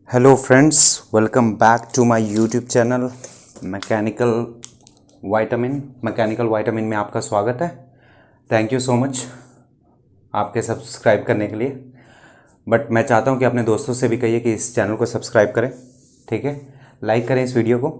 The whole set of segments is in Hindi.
Hello friends, welcome back to my YouTube channel mechanical vitamin में आपका स्वागत है। थैंक यू सो मच आपके सब्सक्राइब करने के लिए। बट मैं चाहता हूं कि अपने दोस्तों से भी कहिए कि इस चैनल को सब्सक्राइब करें, ठीक है। लाइक करें इस वीडियो को,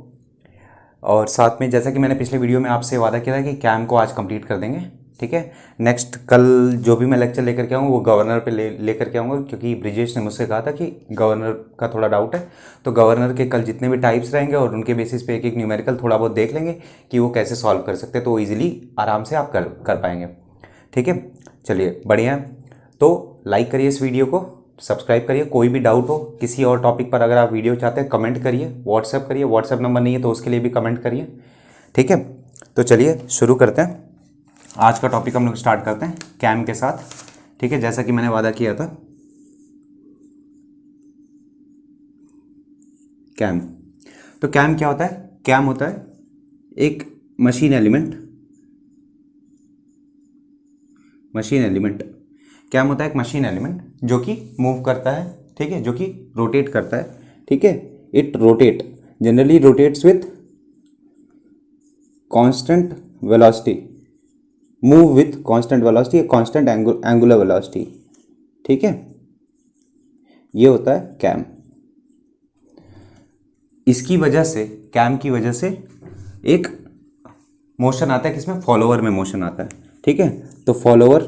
और साथ में जैसा कि मैंने पिछले वीडियो में आपसे वादा किया था कि कैम को आज कंप्लीट कर देंगे, ठीक है। नेक्स्ट कल जो भी मैं लेक्चर लेकर के आऊँगा वो गवर्नर पे लेकर के आऊँगा, क्योंकि ब्रिजेश ने मुझसे कहा था कि गवर्नर का थोड़ा डाउट है। तो गवर्नर के कल जितने भी टाइप्स रहेंगे और उनके बेसिस पे एक एक न्यूमेरिकल थोड़ा बहुत देख लेंगे कि वो कैसे सॉल्व कर सकते हैं, तो ईजिली आराम से आप कर पाएंगे, ठीक है। चलिए बढ़िया है। तो लाइक करिए इस वीडियो को, सब्सक्राइब करिए। कोई भी डाउट हो किसी और टॉपिक पर अगर आप वीडियो चाहते हैं कमेंट करिए, व्हाट्सएप करिए। व्हाट्सएप नंबर नहीं है तो उसके लिए भी कमेंट करिए, ठीक है। तो चलिए शुरू करते हैं। आज का टॉपिक हम लोग स्टार्ट करते हैं कैम के साथ, ठीक है। जैसा कि मैंने वादा किया था, कैम। तो कैम क्या होता है? कैम होता है एक मशीन एलिमेंट। कैम होता है एक मशीन एलिमेंट जो कि मूव करता है, ठीक है, जो कि रोटेट करता है, ठीक है। It rotate, generally rotates with constant velocity, move with constant velocity, constant angular velocity, ठीक है। ये होता है कैम। इसकी वजह से, कैम की वजह से एक मोशन आता है, किसमें? फॉलोअर में मोशन आता है, ठीक है। तो follower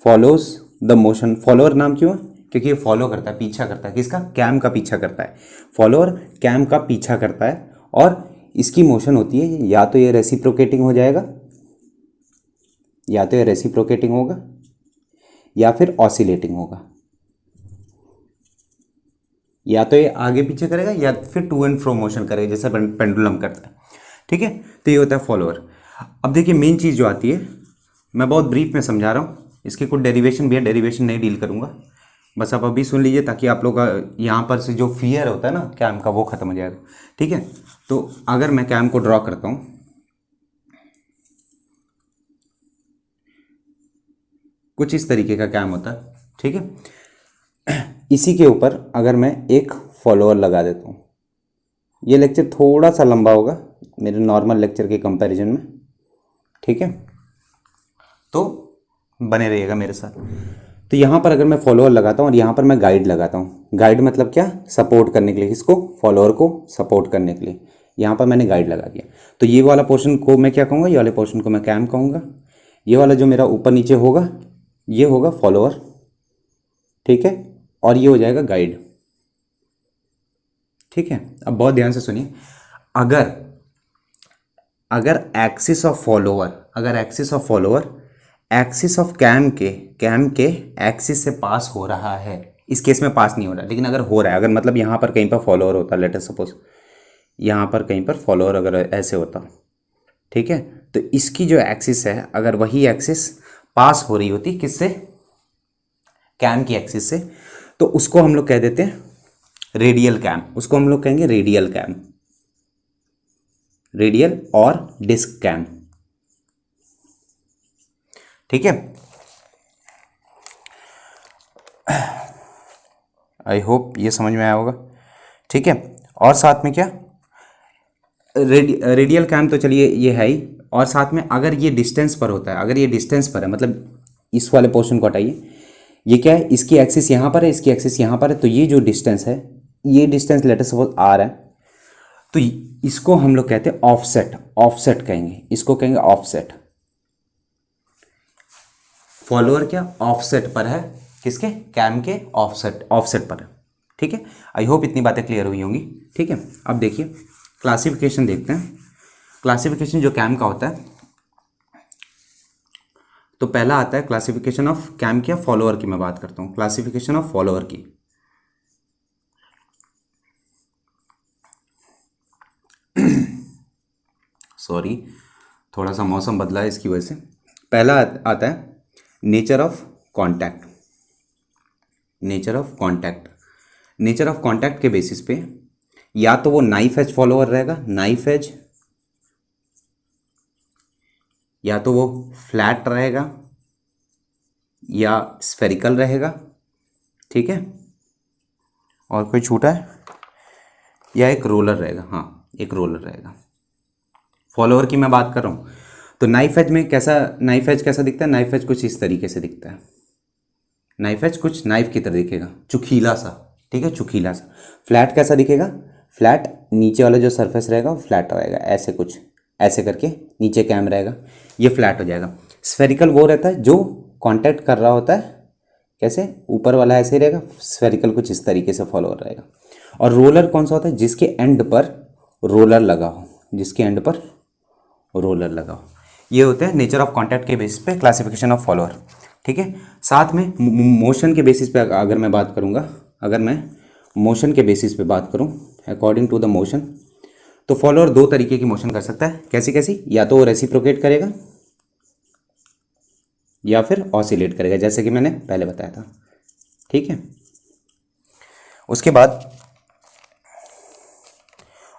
follows the motion. Follower नाम क्यों है? क्योंकि ये फॉलो करता है, पीछा करता है। किसका? कैम का पीछा करता है। फॉलोअर कैम का पीछा करता है और इसकी मोशन होती है, या तो ये रेसिप्रोकेटिंग हो जाएगा, या तो ये रेसिप्रोकेटिंग होगा, या फिर ऑसिलेटिंग होगा। या तो ये आगे पीछे करेगा या फिर टू एंड फ्रो मोशन करेगा, जैसे पेंडुलम करता है, ठीक है। तो ये होता है फॉलोअर। अब देखिए मेन चीज़ जो आती है, मैं बहुत ब्रीफ में समझा रहा हूँ। इसके कुछ डेरिवेशन भी है, डेरिवेशन नहीं डील करूँगा, बस आप अभी सुन लीजिए ताकि आप लोग का यहाँ पर से जो फियर होता है ना कैम का, वो खत्म हो जाएगा, ठीक है। तो अगर मैं कैम को ड्रॉ करता हूँ, कुछ इस तरीके का कैम होता है, ठीक है। इसी के ऊपर अगर मैं एक फॉलोअर लगा देता हूँ, ये लेक्चर थोड़ा सा लंबा होगा मेरे नॉर्मल लेक्चर के कंपैरिजन में, ठीक है। तो बने रहिएगा मेरे साथ। तो यहाँ पर अगर मैं फॉलोअर लगाता हूँ और यहाँ पर मैं गाइड लगाता हूँ, गाइड मतलब क्या? सपोर्ट करने के लिए। किसको? फॉलोअर को सपोर्ट करने के लिए यहाँ पर मैंने गाइड लगा दिया। तो ये वाला पोर्शन को मैं क्या कहूँगा? ये वाले पोर्शन को मैं कैम कहूँगा। ये वाला जो मेरा ऊपर नीचे होगा ये होगा फॉलोअर, ठीक है, और ये हो जाएगा गाइड, ठीक है। अब बहुत ध्यान से सुनिए। अगर अगर axis of follower axis of cam के एक्सिस से पास हो रहा है, इस केस में पास नहीं हो रहा, लेकिन अगर हो रहा है, अगर मतलब यहाँ पर कहीं पर फॉलोअर होता, लेट अस सपोज यहाँ पर कहीं पर फॉलोअर अगर ऐसे होता, ठीक है, तो इसकी जो एक्सिस है, अगर वही एक्सिस पास हो रही होती किससे? कैम की एक्सिस से, तो उसको हम लोग कह देते हैं रेडियल कैम। उसको हम लोग कहेंगे रेडियल कैम, रेडियल और डिस्क कैम, ठीक है। आई होप ये समझ में आया होगा, ठीक है। और साथ में क्या, रेडियल कैम तो चलिए ये है ही, और साथ में अगर ये डिस्टेंस पर होता है, अगर ये डिस्टेंस पर है, मतलब इस वाले पोर्शन को हटाइए, ये क्या है? इसकी एक्सिस यहाँ पर है, इसकी एक्सिस यहाँ पर है, तो ये जो डिस्टेंस है, ये distance let us suppose R है, तो इसको हम लोग कहते हैं ऑफसेट। ऑफसेट कहेंगे इसको, कहेंगे ऑफसेट। फॉलोअर क्या ऑफसेट पर है? किसके? कैम के ऑफसेट पर है, ठीक है। आई होप इतनी बातें क्लियर हुई होंगी, ठीक है। अब देखिए क्लासिफिकेशन देखते हैं। क्लासिफिकेशन जो कैम का होता है, तो पहला आता है क्लासिफिकेशन ऑफ कैम क्या? फॉलोअर की मैं बात करता हूँ, क्लासिफिकेशन ऑफ फॉलोअर की। सॉरी, थोड़ा सा मौसम बदला है इसकी वजह से। पहला आता है nature of contact. Nature of contact के बेसिस पे या तो वो नाइफ एज फॉलोअर रहेगा, नाइफ एज, या तो वो फ्लैट रहेगा या स्फेरिकल रहेगा, ठीक है। और कोई छूटा है? या एक रोलर रहेगा, हाँ एक रोलर रहेगा। फॉलोअर की मैं बात कर रहा हूँ तो नाइफ एज में कैसा, नाइफ एज कैसा दिखता है, नाइफ एज कुछ इस तरीके से दिखता है, नाइफ एज कुछ नाइफ की तरह दिखेगा, चुकीला सा, ठीक है, चुकीला सा। फ्लैट कैसा दिखेगा, फ्लैट नीचे वाला जो सरफेस रहेगा वो फ्लैट रहेगा, ऐसे कुछ ऐसे करके नीचे कैम रहेगा, ये फ्लैट हो जाएगा। स्फेरिकल वो रहता है जो कांटेक्ट कर रहा होता है, कैसे, ऊपर वाला ऐसे ही रहेगा, स्फेरिकल कुछ इस तरीके से फॉलोअर रहेगा। और रोलर कौन सा होता है, जिसके एंड पर रोलर लगा हो, जिसके एंड पर रोलर लगा हो। ये होते हैं नेचर ऑफ कॉन्टैक्ट के बेसिस पे क्लासिफिकेशन ऑफ फॉलोअर, ठीक है। साथ में मोशन के बेसिस पे अगर मैं बात करूँगा, अगर मैं मोशन के बेसिस पे बात करूँ, अकॉर्डिंग टू द मोशन, तो फॉलोअर दो तरीके की मोशन कर सकता है। कैसी कैसी, या तो वो रेसिप्रोकेट करेगा या फिर ऑसिलेट करेगा, जैसे कि मैंने पहले बताया था, ठीक है। उसके बाद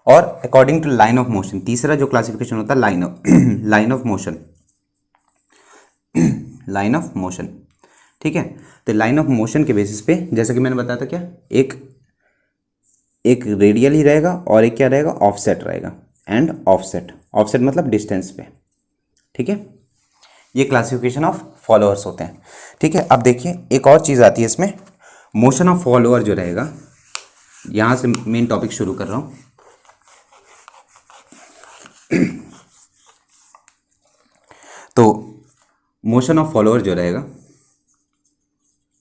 और according to line of motion, तीसरा जो क्लासिफिकेशन होता है line of motion, line of motion, ठीक है। तो लाइन ऑफ मोशन के बेसिस पे, जैसे कि मैंने बताया था क्या, एक रेडियल ही रहेगा और एक क्या रहेगा, ऑफसेट रहेगा, एंड ऑफसेट, ऑफसेट मतलब डिस्टेंस पे, ठीक है। ये क्लासिफिकेशन ऑफ फॉलोअर्स होते हैं, ठीक है। अब देखिए एक और चीज़ आती है इसमें, मोशन ऑफ फॉलोअर जो रहेगा, यहाँ से मेन टॉपिक शुरू कर रहा हूँ। तो मोशन ऑफ फॉलोअर जो रहेगा,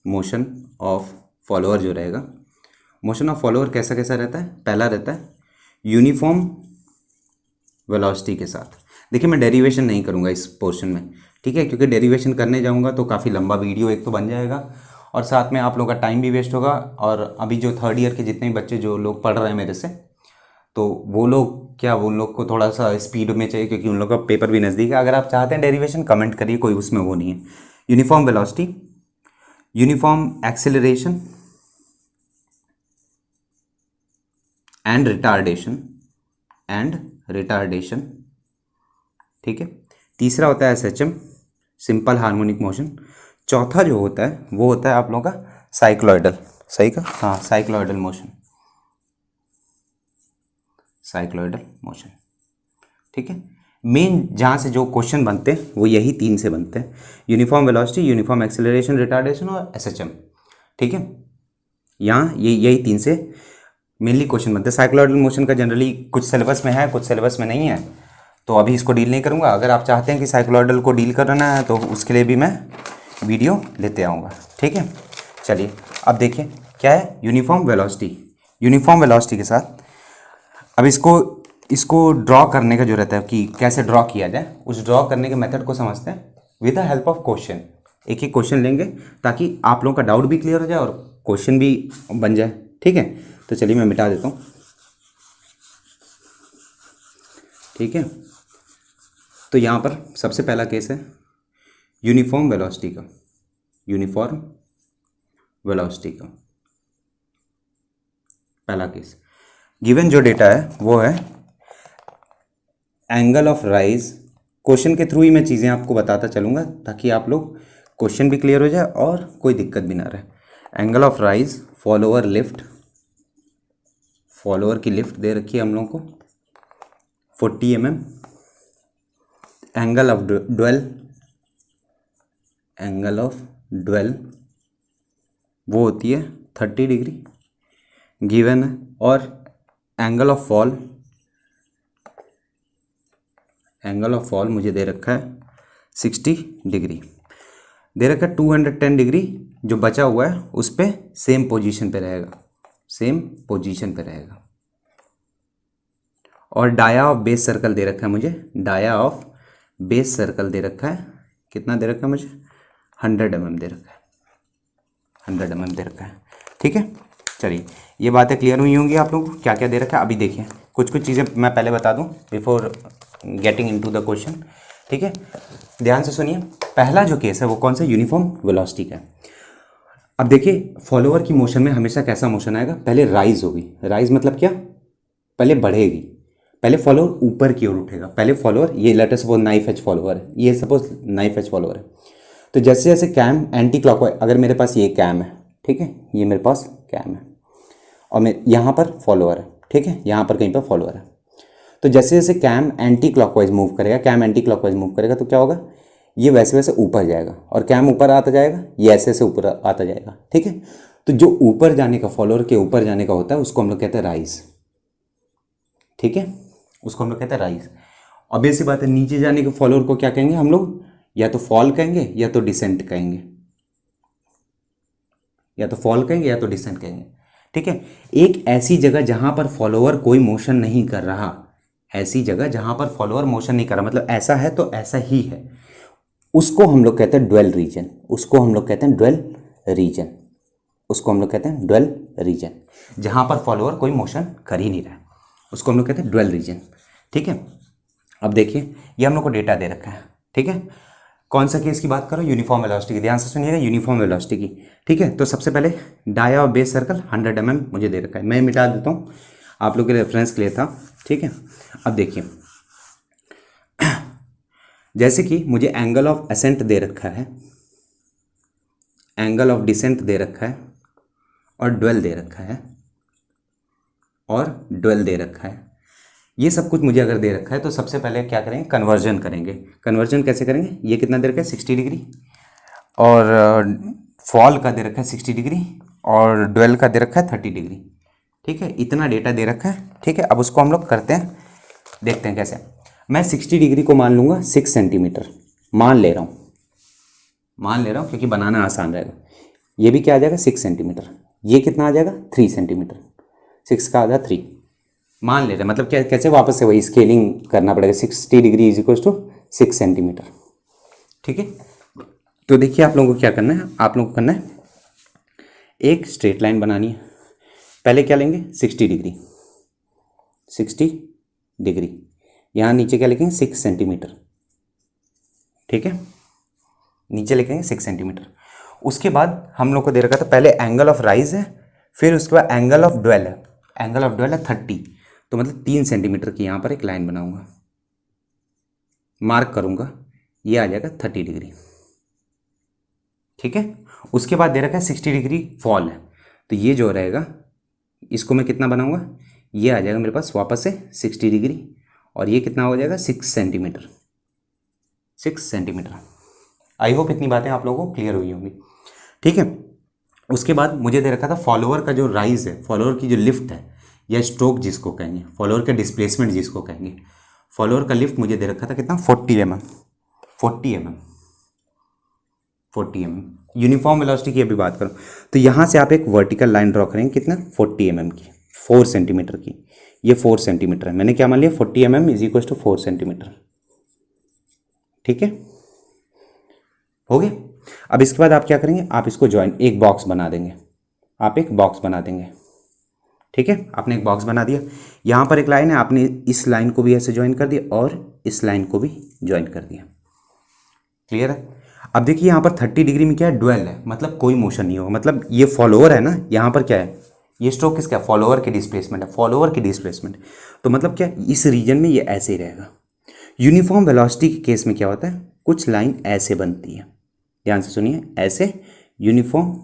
मोशन ऑफ फॉलोअर जो रहेगा, मोशन ऑफ फॉलोअर कैसा कैसा रहता है, पहला रहता है यूनिफॉर्म वेलोसिटी के साथ। देखिए मैं डेरिवेशन नहीं करूँगा इस पोर्शन में, ठीक है, क्योंकि डेरिवेशन करने जाऊँगा तो काफ़ी लंबा वीडियो एक तो बन जाएगा और साथ में आप लोगों का टाइम भी वेस्ट होगा। और अभी जो थर्ड ईयर के जितने भी बच्चे जो लोग पढ़ रहे हैं मेरे से, तो वो लोग क्या, वो लोग को थोड़ा सा स्पीड में चाहिए क्योंकि उन लोग का पेपर भी नज़दीक है। अगर आप चाहते हैं डेरिवेशन कमेंट करिए, कोई उसमें वो नहीं है। Uniform velocity, uniform acceleration and retardation, ठीक है। तीसरा होता है एसएचएम, सिंपल हार्मोनिक मोशन। चौथा जो होता है वो होता है आप लोगों का साइक्लॉइडल, सही का, हाँ साइक्लॉइडल मोशन, साइक्लॉइडल मोशन, ठीक है। मेन जहाँ से जो क्वेश्चन बनते हैं वो यही तीन से बनते हैं, uniform velocity, uniform acceleration, retardation और एसएचएम, ठीक है। यहाँ यही तीन से मेनली क्वेश्चन बनते हैं। साइक्लॉइडल मोशन का जनरली कुछ सिलेबस में है, कुछ सिलेबस में नहीं है, तो अभी इसको डील नहीं करूँगा। अगर आप चाहते हैं कि साइक्लॉइडल को डील करना है तो उसके लिए भी मैं वीडियो लेते आऊँगा, ठीक है। चलिए अब देखिए क्या है यूनिफॉर्म वेलोसिटी। यूनिफॉर्म वेलोसिटी के साथ अब इसको ड्रॉ करने का जो रहता है कि कैसे ड्रॉ किया जाए, उस ड्रॉ करने के मेथड को समझते हैं with the help of question. एक एक क्वेश्चन लेंगे ताकि आप लोगों का डाउट भी क्लियर हो जाए और क्वेश्चन भी बन जाए, ठीक है। तो चलिए मैं मिटा देता हूँ, ठीक है। तो यहाँ पर सबसे पहला केस है यूनिफॉर्म वेलोसिटी का, यूनिफॉर्म वेलोसिटी का पहला केस। गिवन जो डेटा है वो है एंगल ऑफ राइज। क्वेश्चन के थ्रू ही मैं चीज़ें आपको बताता चलूँगा ताकि आप लोग क्वेश्चन भी क्लियर हो जाए और कोई दिक्कत भी ना रहे। Angle of rise, follower lift, follower की लिफ्ट दे रखी है हम लोगों को 40 mm। Angle of dwell, angle of dwell वो होती है 30 डिग्री गिवन है। और angle of fall, angle of fall मुझे दे रखा है 60 डिग्री, दे रखा है 210 डिग्री जो बचा हुआ है उस पर सेम पोजीशन पे रहेगा, सेम पोजीशन पे रहेगा। और डाया ऑफ बेस सर्कल दे रखा है मुझे, डाया ऑफ बेस सर्कल दे रखा है, कितना दे रखा है मुझे, 100 mm दे रखा है, 100 mm दे रखा है, ठीक है। चलिए ये बातें क्लियर हुई होंगी आप लोगों को क्या क्या दे रखा है। अभी देखिए कुछ चीज़ें मैं पहले बता दूं before getting into the question, ठीक है। ध्यान से सुनिए, पहला जो केस है वो कौन सा, यूनिफॉर्म वेलोसिटी का है। अब देखिए फॉलोअर की मोशन में हमेशा कैसा मोशन आएगा, पहले राइज होगी, राइज मतलब क्या, पहले बढ़ेगी, पहले फॉलोअर ऊपर की ओर उठेगा। पहले फॉलोअर, ये later suppose knife edge follower है, ये सपोज नाइफ एज फॉलोअर है, तो जैसे जैसे कैम एंटी क्लॉकवाइज, अगर मेरे पास ये कैम है, ठीक है, ये मेरे पास कैम है और मैं यहाँ पर फॉलोअर है, ठीक है, यहाँ पर कहीं पर फॉलोअर है। तो जैसे जैसे कैम एंटी क्लॉकवाइज मूव करेगा, कैम एंटी क्लॉकवाइज मूव करेगा तो क्या होगा, ये वैसे वैसे ऊपर जाएगा और कैम ऊपर आता जाएगा, ये ऐसे ऐसे ऊपर आता जाएगा। ठीक है, तो जो ऊपर जाने का, फॉलोअर के ऊपर जाने का होता है उसको हम लोग कहते हैं राइज। ठीक है, उसको हम लोग कहते हैं राइज। ऑब्वियस सी बात है, नीचे जाने के फॉलोअर को क्या कहेंगे हम लोग, या तो फॉल कहेंगे या तो डिसेंट कहेंगे, या तो फॉल कहेंगे या तो डिसेंट कहेंगे। ठीक है, एक ऐसी जगह जहां पर फॉलोअर कोई मोशन नहीं कर रहा, ऐसी जगह जहां पर फॉलोअर मोशन नहीं कर रहा, मतलब ऐसा है तो ऐसा ही है, उसको हम लोग कहते हैं ड्वेल रीजन। उसको हम लोग कहते हैं ड्वेल रीजन। उसको हम लोग कहते हैं ड्वेल रीजन, जहां पर फॉलोअर कोई मोशन कर ही नहीं रहा है, उसको हम लोग कहते हैं ड्वेल रीजन। ठीक है, अब देखिए ये हम लोग को डेटा दे रखा है। ठीक है, कौन सा केस की बात करो, यूनिफॉर्म वेलोसिटी की, ध्यान से सुनिएगा, यूनिफॉर्म वेलोसिटी की। ठीक है, तो सबसे पहले डाया और बेस सर्कल 100 mm मुझे दे रखा है, मैं मिटा देता हूँ, आप लोग के रेफरेंस के लिए था। ठीक है, अब देखिए जैसे कि मुझे एंगल ऑफ असेंट दे रखा है, एंगल ऑफ डिसेंट दे रखा है, और ड्वेल दे रखा है, और ड्वेल दे रखा है, ये सब कुछ मुझे अगर दे रखा है तो सबसे पहले क्या करेंगे, कन्वर्जन करेंगे। कन्वर्जन कैसे करेंगे, ये कितना दे रखा है 60 डिग्री, और फॉल का दे रखा है 60 डिग्री, और ड्वेल का दे रखा है 30 डिग्री। ठीक है, इतना डेटा दे रखा है। ठीक है, अब उसको हम लोग करते हैं, देखते हैं कैसे। मैं 60 डिग्री को मान लूँगा 6 सेंटीमीटर, मान ले रहा हूँ क्योंकि बनाना आसान रहेगा। ये भी क्या आ जाएगा 6 सेंटीमीटर, ये कितना आ जाएगा 3 सेंटीमीटर, 6 का आधा 3 मान ले रहे हैं, मतलब क्या कैसे वापस से वही स्केलिंग करना पड़ेगा, 60 degree is equal to 6 centimetre. ठीक है, तो देखिए आप लोगों को क्या करना है, आप लोगों को करना है एक स्ट्रेट लाइन बनानी है। पहले क्या लेंगे 60 डिग्री, 60 डिग्री, यहाँ नीचे क्या लिखेंगे 6 सेंटीमीटर। ठीक है, नीचे लिखेंगे 6 सेंटीमीटर। उसके बाद हम लोग को दे रखा था पहले एंगल ऑफ राइज है, फिर उसके बाद एंगल ऑफ ड्वेल है, एंगल ऑफ ड्वेल है 30, तो मतलब 3 सेंटीमीटर की यहाँ पर एक लाइन बनाऊंगा, मार्क करूंगा, ये आ जाएगा 30 डिग्री। ठीक है, उसके बाद दे रखा है 60 डिग्री फॉल है, तो ये जो रहेगा इसको मैं कितना बनाऊंगा, ये आ जाएगा मेरे पास वापस से 60 डिग्री, और ये कितना हो जाएगा 6 सेंटीमीटर, 6 सेंटीमीटर। आई होप इतनी बातें आप लोगों को क्लियर हुई होंगी। ठीक है, उसके बाद मुझे दे रखा था फॉलोअर का जो राइज है, फॉलोअर की जो लिफ्ट है या स्ट्रोक जिसको कहेंगे, फॉलोअर का डिस्प्लेसमेंट जिसको कहेंगे, फॉलोअर का लिफ्ट मुझे दे रखा था कितना 40 mm, 40 mm, 40 mm। Uniform velocity की अभी बात करूँ तो यहाँ से आप एक वर्टिकल लाइन ड्रॉ करेंगे कितना 40 mm की, 4 सेंटीमीटर की, ये 4 सेंटीमीटर है, मैंने क्या मान लिया 40 mm is equal to 4 centimetre. ठीक है, हो गया। अब इसके बाद आप क्या करेंगे, आप इसको ज्वाइन, एक बॉक्स बना देंगे, आप एक बॉक्स बना देंगे। ठीक है, आपने एक बॉक्स बना दिया, यहाँ पर एक लाइन है, आपने इस लाइन को भी ऐसे ज्वाइन कर दिया और इस लाइन को भी ज्वाइन कर दिया। क्लियर है। अब देखिए यहाँ पर 30 डिग्री में क्या है, ड्वेल है, मतलब कोई मोशन नहीं होगा, मतलब ये फॉलोअर है ना, यहाँ पर क्या है, ये स्ट्रोक किसका है, फॉलोअर की डिस्प्लेसमेंट है, फॉलोअर की डिस्प्लेसमेंट, तो मतलब क्या इस रीजन में ये ऐसे ही रहेगा। यूनिफॉर्म वेलोसिटी के केस में क्या होता है, कुछ लाइन ऐसे बनती है, ध्यान से सुनिए, ऐसे यूनिफॉर्म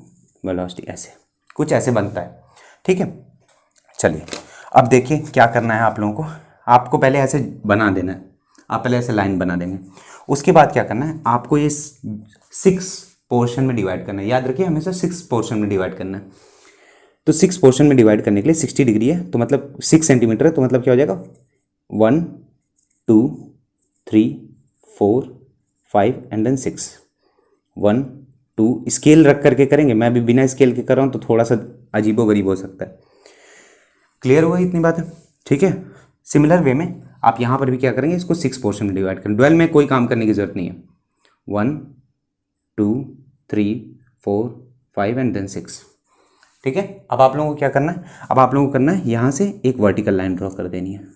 वेलोसिटी ऐसे कुछ ऐसे बनता है। ठीक है, चलिए अब देखिए क्या करना है आप लोगों को, आपको पहले ऐसे बना देना है, आप पहले ऐसे लाइन बना देंगे, उसके बाद क्या करना है, आपको ये 6 पोर्शन में डिवाइड करना है, याद रखिए हमेशा 6 पोर्शन में डिवाइड करना है। तो 6 पोर्शन में डिवाइड करने के लिए 60 डिग्री है, तो मतलब 6 सेंटीमीटर है, तो मतलब क्या हो जाएगा 1 2 3 4 5 एंड देन 6, 1 2, स्केल रख करके करेंगे, मैं भी बिना स्केल के कर रहा हूँ तो थोड़ा सा अजीबोगरीब हो सकता है। क्लियर हुआ इतनी बात है। ठीक है, सिमिलर वे में आप यहाँ पर भी क्या करेंगे, इसको 6 पोर्शन में डिवाइड करें, ड्वेल में कोई काम करने की जरूरत नहीं है, 1 2 3 4 5 एंड देन 6। ठीक है, अब आप लोगों को क्या करना है, अब आप लोगों को करना है यहाँ से एक वर्टिकल लाइन ड्रॉ कर देनी है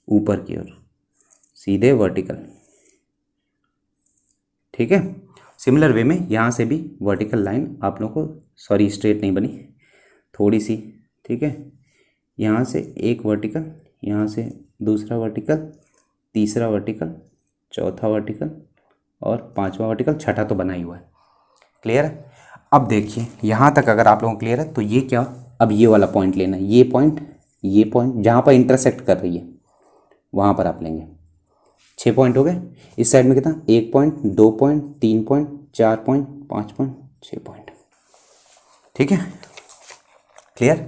ऊपर की ओर, सीधे वर्टिकल। ठीक है, सिमिलर वे में यहाँ से भी वर्टिकल लाइन आप लोगों को, सॉरी स्ट्रेट नहीं बनी, थोड़ी सी, ठीक है, यहाँ से एक वर्टिकल, यहाँ से दूसरा वर्टिकल, तीसरा वर्टिकल, चौथा वर्टिकल और 5वां वर्टिकल, छठा तो बना ही हुआ है। क्लियर है। अब देखिए यहाँ तक अगर आप लोगों को क्लियर है तो ये क्या, अब ये वाला पॉइंट लेना है, ये पॉइंट ये पॉइंट जहाँ पर इंटरसेक्ट कर रही है वहाँ पर आप लेंगे। 6 पॉइंट हो गए। इस साइड में कितना, 1 point, 2 point, 3 point, 4 point, 5 point, 6 point. ठीक है, क्लियर,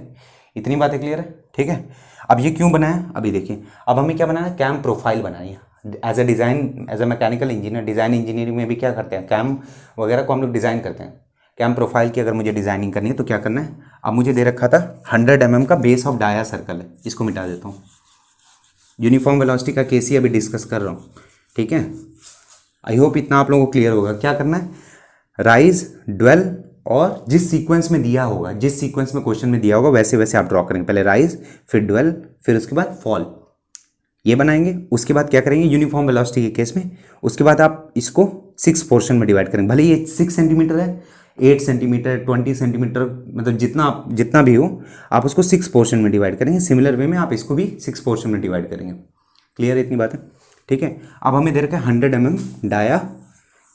इतनी बातें क्लियर है। ठीक है, अब ये क्यों बनाया, अभी देखिए। अब हमें क्या बनाना है, कैम प्रोफाइल बनानी है। As a design, as a mechanical engineer, design engineering में भी क्या करते हैं, कैम वगैरह को हम लोग डिज़ाइन करते हैं। कैम प्रोफाइल की अगर मुझे डिज़ाइनिंग करनी है तो क्या करना है, अब मुझे दे रखा था 100 mm का बेस ऑफ डाया सर्कल है, इसको मिटा देता हूँ। यूनिफॉर्म वेलोसिटी का केस ही अभी डिस्कस कर रहा हूँ। ठीक है, आई होप इतना आप लोगों को क्लियर होगा। क्या करना है, राइज, ड्वेल, और जिस सीक्वेंस में दिया होगा, जिस सीक्वेंस में क्वेश्चन में दिया होगा वैसे वैसे आप ड्रॉ करेंगे। पहले राइज, फिर ड्वेल, फिर उसके बाद फॉल, ये बनाएंगे। उसके बाद क्या करेंगे, यूनिफॉर्म वेलोसिटी के केस में, उसके बाद आप इसको 6 पोर्शन में डिवाइड करेंगे। भले ये 6 सेंटीमीटर है, 8 सेंटीमीटर, 20 सेंटीमीटर, मतलब जितना भी हो आप उसको 6 पोर्शन में डिवाइड करेंगे। सिमिलर वे में आप इसको भी 6 पोर्शन में डिवाइड करेंगे। क्लियर है इतनी बात है। ठीक है, अब हमें दे रखा है 100 mm डाया,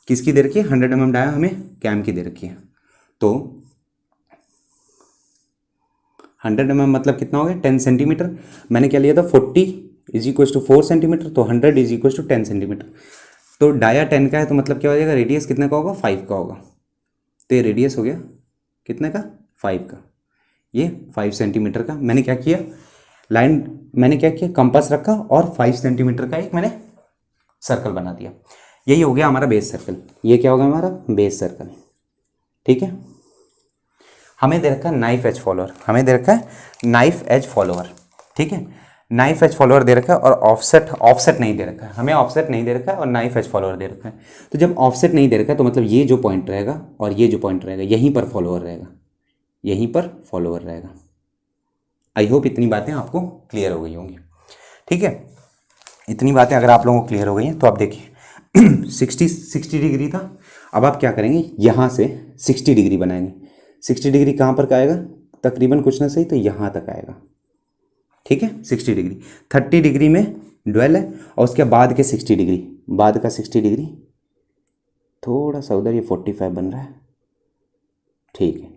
किसकी दे रखी है, 100 mm डाया हमें कैम की दे रखी है। तो 100 mm मतलब कितना हो गया, 10 सेंटीमीटर। मैंने क्या लिया था, 40 इज इक्वल टू 4 सेंटीमीटर, तो 100 इज इक्वल टू 10 सेंटीमीटर। तो डाया 10 का है, तो मतलब क्या हो जाएगा, रेडियस कितने का होगा, 5 का होगा। तो ये रेडियस हो गया कितने का, 5 का। ये 5 सेंटीमीटर का। मैंने क्या किया, लाइन मैंने क्या किया, कंपास रखा और 5 सेंटीमीटर का एक मैंने सर्कल बना दिया। यही हो गया हमारा बेस सर्कल। ये क्या होगा, हमारा बेस सर्कल। ठीक है, हमें दे रखा है नाइफ एज फॉलोअर, हमें दे रखा है नाइफ एज फॉलोअर। ठीक है, नाइफ एज फॉलोअर दे रखा है और ऑफसेट नहीं दे रखा है, हमें ऑफसेट नहीं दे रखा है और नाइफ एज फॉलोअर दे रखा है। तो जब ऑफसेट नहीं दे रखा है तो मतलब ये जो पॉइंट रहेगा और ये जो पॉइंट रहेगा, यहीं पर फॉलोअर रहेगा, यहीं पर फॉलोअर रहेगा। आई होप इतनी बातें आपको क्लियर हो गई होंगी। ठीक है, इतनी बातें अगर आप लोगों को क्लियर हो गई हैं तो आप देखिए 60 डिग्री था। अब आप क्या करेंगे, यहाँ से 60 डिग्री बनाएंगे। 60 डिग्री कहाँ पर का आएगा, तकरीबन कुछ ना सही तो यहाँ तक आएगा। ठीक है, 60 डिग्री। 30 डिग्री में ड्वेल है और उसके बाद के 60 डिग्री, बाद का 60 डिग्री थोड़ा सा उधर, ये 45 बन रहा है। ठीक है,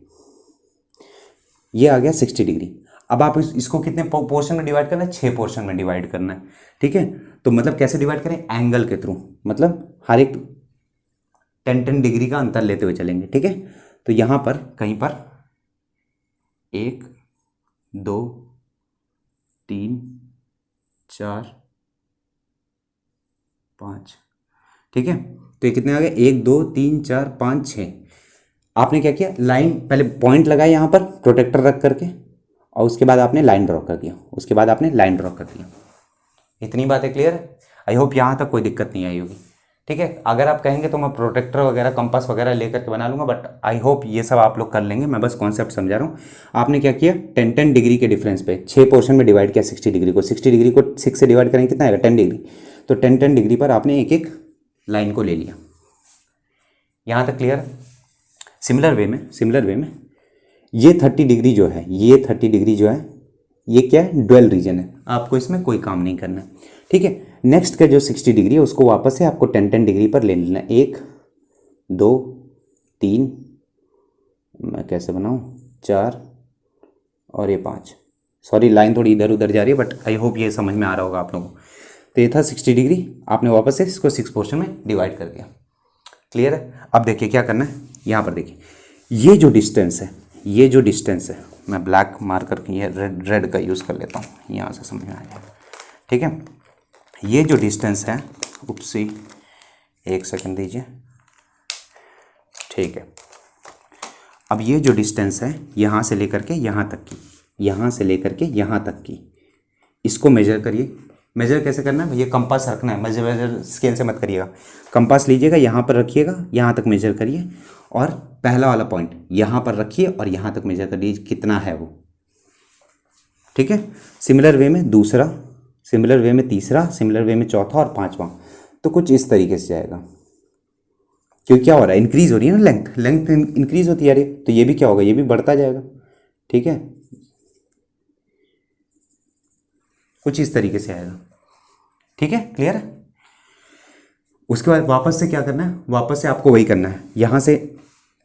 ये आ गया 60 डिग्री। अब आप इसको कितने पोर्शन में डिवाइड करना है, 6 पोर्शन में डिवाइड करना है। ठीक है, तो मतलब कैसे डिवाइड करें, एंगल के थ्रू, मतलब हर एक 10 डिग्री का अंतर लेते हुए चलेंगे। ठीक है, तो यहाँ पर कहीं पर 1, 2, 3, 4, 5। ठीक है, तो ये कितने आ गए, 1, 2, 3, 4, 5, 6। आपने क्या किया, लाइन पहले पॉइंट लगाया यहाँ पर प्रोटेक्टर रख करके, और उसके बाद आपने लाइन ड्रॉ कर दिया, उसके बाद आपने लाइन ड्रॉ कर दिया। इतनी बातें क्लियर है। आई होप यहाँ तक कोई दिक्कत नहीं आई होगी। ठीक है, अगर आप कहेंगे तो मैं प्रोटेक्टर वगैरह, कंपास वगैरह लेकर के बना लूँगा, बट आई होप ये सब आप लोग कर लेंगे। मैं बस कॉन्सेप्ट समझा रहा हूँ। आपने क्या किया, 10 डिग्री के डिफरेंस पे 6 पोर्शन में डिवाइड किया। 60 डिग्री को 6 से डिवाइड करेंगे कितना आएगा, 10 डिग्री। तो 10 डिग्री पर आपने एक एक लाइन को ले लिया। यहाँ तक क्लियर। सिमिलर वे में ये 30 डिग्री जो है, ये 30 डिग्री जो है, ये क्या है, ड्वेल रीजन है। आपको इसमें कोई काम नहीं करना। ठीक है, नेक्स्ट का जो 60 डिग्री है उसको वापस से आपको 10 डिग्री पर ले लेना। 1, 2, 3, मैं कैसे बनाऊँ, 4 और ये 5। सॉरी, लाइन थोड़ी इधर उधर जा रही है, बट आई होप ये समझ में आ रहा होगा आप लोगों को। तो ये था 60 डिग्री, आपने वापस से इसको 6 पोर्शन में डिवाइड कर दिया। क्लियर है। अब देखिए क्या करना है, यहाँ पर देखिए ये जो डिस्टेंस है, मैं ब्लैक मार्कर की ये रेड का यूज़ कर लेता हूँ, यहाँ से समझ में आ जाएगा। ठीक है, ये जो डिस्टेंस है, उपसी 1 सेकंड दीजिए। ठीक है, अब ये जो डिस्टेंस है यहाँ से लेकर के यहाँ तक की, यहाँ से लेकर के यहाँ तक की, इसको मेजर करिए। मेजर कैसे करना है, ये कंपास रखना है, मेजर स्केल से मत करिएगा। कंपास लीजिएगा, यहाँ पर रखिएगा, यहाँ तक मेजर करिए, और पहला वाला पॉइंट यहाँ पर रखिए और यहाँ तक मेजर करिए कितना है वो। ठीक है, सिमिलर वे में दूसरा, सिमिलर वे में तीसरा, सिमिलर वे में चौथा और 5वां। तो कुछ इस तरीके से जाएगा, क्योंकि क्या हो रहा है, इंक्रीज हो रही है ना, लेंथ इंक्रीज होती है। तो ये भी क्या होगा, ये भी बढ़ता जाएगा। ठीक है, कुछ इस तरीके से आएगा। ठीक है, क्लियर है। उसके बाद वापस से क्या करना है, वापस से आपको वही करना है, यहाँ से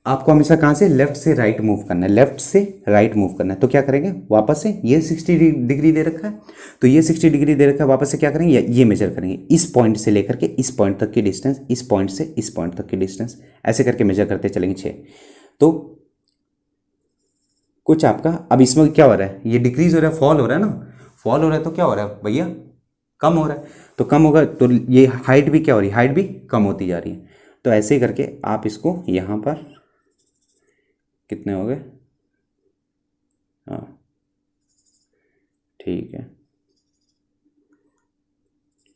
आपको हमेशा कहाँ से, लेफ्ट से राइट मूव करना है, लेफ्ट से राइट मूव करना है। तो क्या करेंगे, वापस से ये 60 डिग्री दे रखा है, तो ये 60 डिग्री दे रखा है, वापस से क्या करेंगे, ये मेजर करेंगे, इस पॉइंट से लेकर के इस पॉइंट तक की डिस्टेंस, इस पॉइंट से इस पॉइंट तक की डिस्टेंस, ऐसे करके मेजर करते चलेंगे 6। तो कुछ आपका, अब इसमें क्या हो रहा है, ये डिक्रीज हो रहा है, फॉल हो रहा है ना, फॉल हो रहा है तो क्या हो रहा है भैया, कम हो रहा है। तो कम होगा तो ये हाइट भी क्या हो रही है, हाइट भी कम होती जा रही है। तो ऐसे ही करके आप इसको यहाँ पर कितने हो गए, हाँ ठीक है,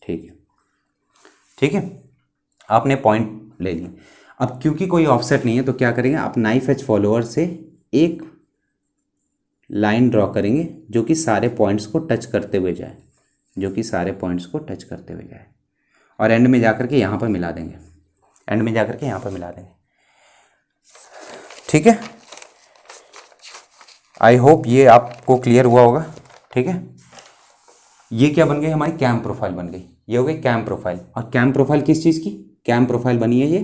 ठीक है, ठीक है, आपने पॉइंट ले लिए। अब क्योंकि कोई ऑफसेट नहीं है तो क्या करेंगे, आप नाइफ एज फॉलोअर से एक लाइन ड्रॉ करेंगे जो कि सारे पॉइंट्स को टच करते हुए जाए, जो कि सारे पॉइंट्स को टच करते हुए जाए, और एंड में जाकर के यहाँ पर मिला देंगे, एंड में जाकर के यहाँ पर मिला देंगे। ठीक है, आई होप ये आपको क्लियर हुआ होगा। ठीक है, ये क्या बन गई, हमारी कैम प्रोफाइल बन गई, ये हो गई कैम प्रोफाइल। और कैम प्रोफाइल किस चीज़ की, कैम प्रोफाइल बनी है ये,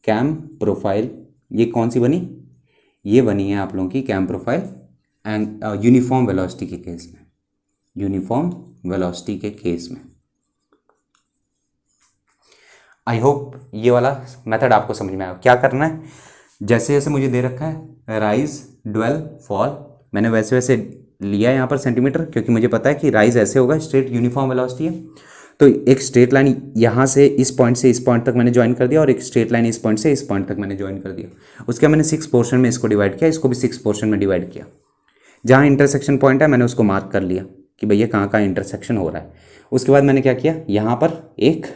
कैम प्रोफाइल ये कौन सी बनी, ये बनी है आप लोगों की cam profile and uniform velocity के केस में, यूनिफॉर्म वेलोसिटी के केस में। आई होप ये वाला मेथड आपको समझ में आया। क्या करना है, जैसे जैसे मुझे दे रखा है राइज, ड्वेल, फॉल, मैंने वैसे वैसे लिया है यहाँ पर सेंटीमीटर, क्योंकि मुझे पता है कि राइज ऐसे होगा, स्ट्रेट यूनिफॉर्म वेलोसिटी है। तो एक स्ट्रेट लाइन यहाँ से इस पॉइंट से इस पॉइंट तक मैंने ज्वाइन कर दिया, और एक स्ट्रेट लाइन इस पॉइंट से इस पॉइंट तक मैंने ज्वाइन कर दिया। उसके बाद मैंने 6 पोर्शन में इसको डिवाइड किया, इसको भी 6 पोर्शन में डिवाइड किया। जहाँ इंटरसेक्शन पॉइंट है मैंने उसको मार्क कर लिया कि भैया कहाँ कहाँ इंटरसेक्शन हो रहा है। उसके बाद मैंने क्या किया, यहाँ पर एक,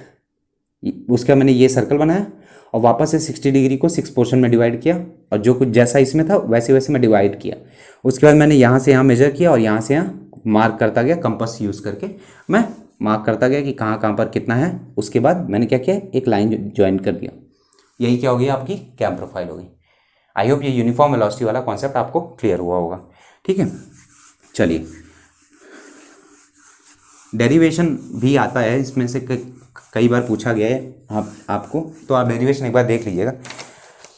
उसके बाद मैंने ये सर्कल बनाया और वापस से 60 डिग्री को 6 पोर्शन में डिवाइड किया, और जो कुछ जैसा इसमें था वैसे वैसे मैं डिवाइड किया। उसके बाद मैंने यहाँ से यहाँ मेजर किया और यहाँ से यहाँ मार्क करता गया, कंपास यूज़ करके मैं मार्क करता गया कि कहाँ कहाँ पर कितना है। उसके बाद मैंने क्या किया, एक लाइन ज्वाइन कर दिया। यही क्या हो गई, आपकी कैम प्रोफाइल हो गई। आई होप ये यूनिफॉर्म वेलोसिटी वाला कॉन्सेप्ट आपको क्लियर हुआ होगा। ठीक है, चलिए, डेरिवेशन भी आता है इसमें से, कई बार पूछा गया है आपको, तो आप डेरिवेशन एक बार देख लीजिएगा।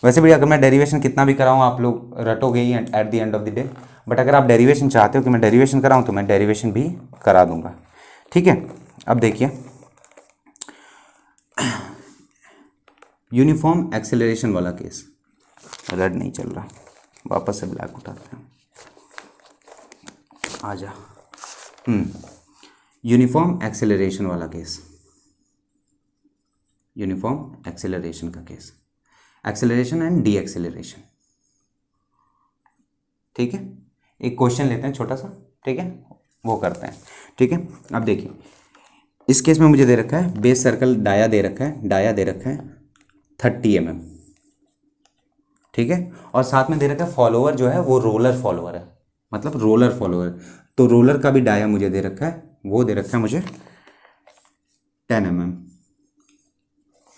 वैसे भी अगर मैं डेरिवेशन कितना भी कराऊँ आप लोग रटोगे ही at the end of the day, but अगर आप डेरिवेशन चाहते हो कि मैं डेरिवेशन कराऊँ तो मैं डेरिवेशन भी करा दूंगा। ठीक है, अब देखिए, यूनिफॉर्म एक्सेलरेशन वाला केस, रेड नहीं चल रहा, वापस से ब्लैक उठाते हैं, आ जा। यूनिफॉर्म एक्सेलरेशन वाला केस, यूनिफॉर्म एक्सेलरेशन का case, acceleration and D acceleration. ठीक है, एक क्वेश्चन लेते हैं छोटा सा, ठीक है, वो करते हैं। ठीक है, अब देखिए, इस केस में मुझे दे रखा है बेस सर्कल डाया दे रखा है, डाया दे रखा है 30 mm। ठीक है, और साथ में दे रखा है फॉलोअर जो है वो रोलर फॉलोअर है, मतलब रोलर फॉलोअर। तो रोलर का भी डाया मुझे दे रखा है, वो दे रखा है मुझे 10 mm।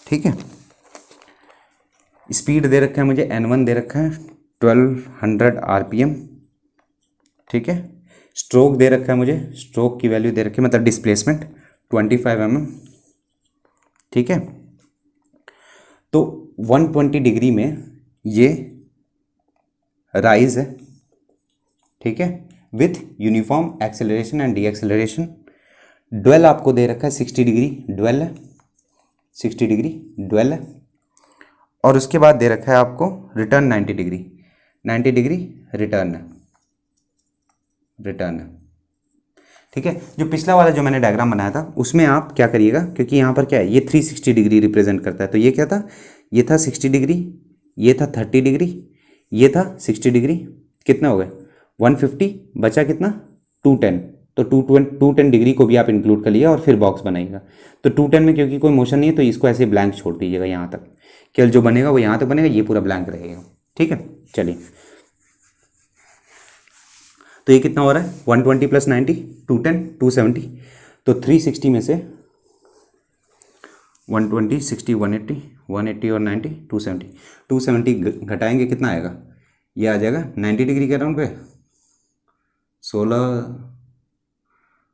ठीक है, स्पीड दे रखा है मुझे n1 दे रखा है 1200 RPM। ठीक है, स्ट्रोक दे रखा है मुझे, स्ट्रोक की वैल्यू दे रखी है, मतलब डिस्प्लेसमेंट 25 mm। ठीक है, तो 120 डिग्री में ये राइज है। ठीक है, with uniform acceleration and deceleration. Dwell आपको दे रखा है 60 डिग्री ड्वेल है, 60 डिग्री ड्वेल है, और उसके बाद दे रखा है आपको रिटर्न 90 डिग्री, 90 डिग्री रिटर्न है, रिटर्न है। ठीक है, जो पिछला वाला जो मैंने डायग्राम बनाया था उसमें आप क्या करिएगा, क्योंकि यहाँ पर क्या है, ये 360 डिग्री रिप्रेजेंट करता है, तो ये क्या था, ये था 60 डिग्री, ये था 30 डिग्री, ये था 60 डिग्री, कितना हो गया 150, बचा कितना 210। तो 210 डिग्री को भी आप इंक्लूड कर लिया और फिर बॉक्स बनाइएगा। तो 210 में क्योंकि कोई मोशन नहीं है तो इसको ऐसे ब्लैंक छोड़ दीजिएगा, यहाँ तक केवल जो बनेगा वो यहाँ तक बनेगा, ये पूरा ब्लैंक रहेगा। ठीक है, चलिए, तो ये कितना हो रहा है 120 + 90 210 270। तो 360 में से 120 60 180 180 और 90 270, 270 घटाएंगे कितना आएगा, ये आ जाएगा 90 डिग्री के अराउंड पे 16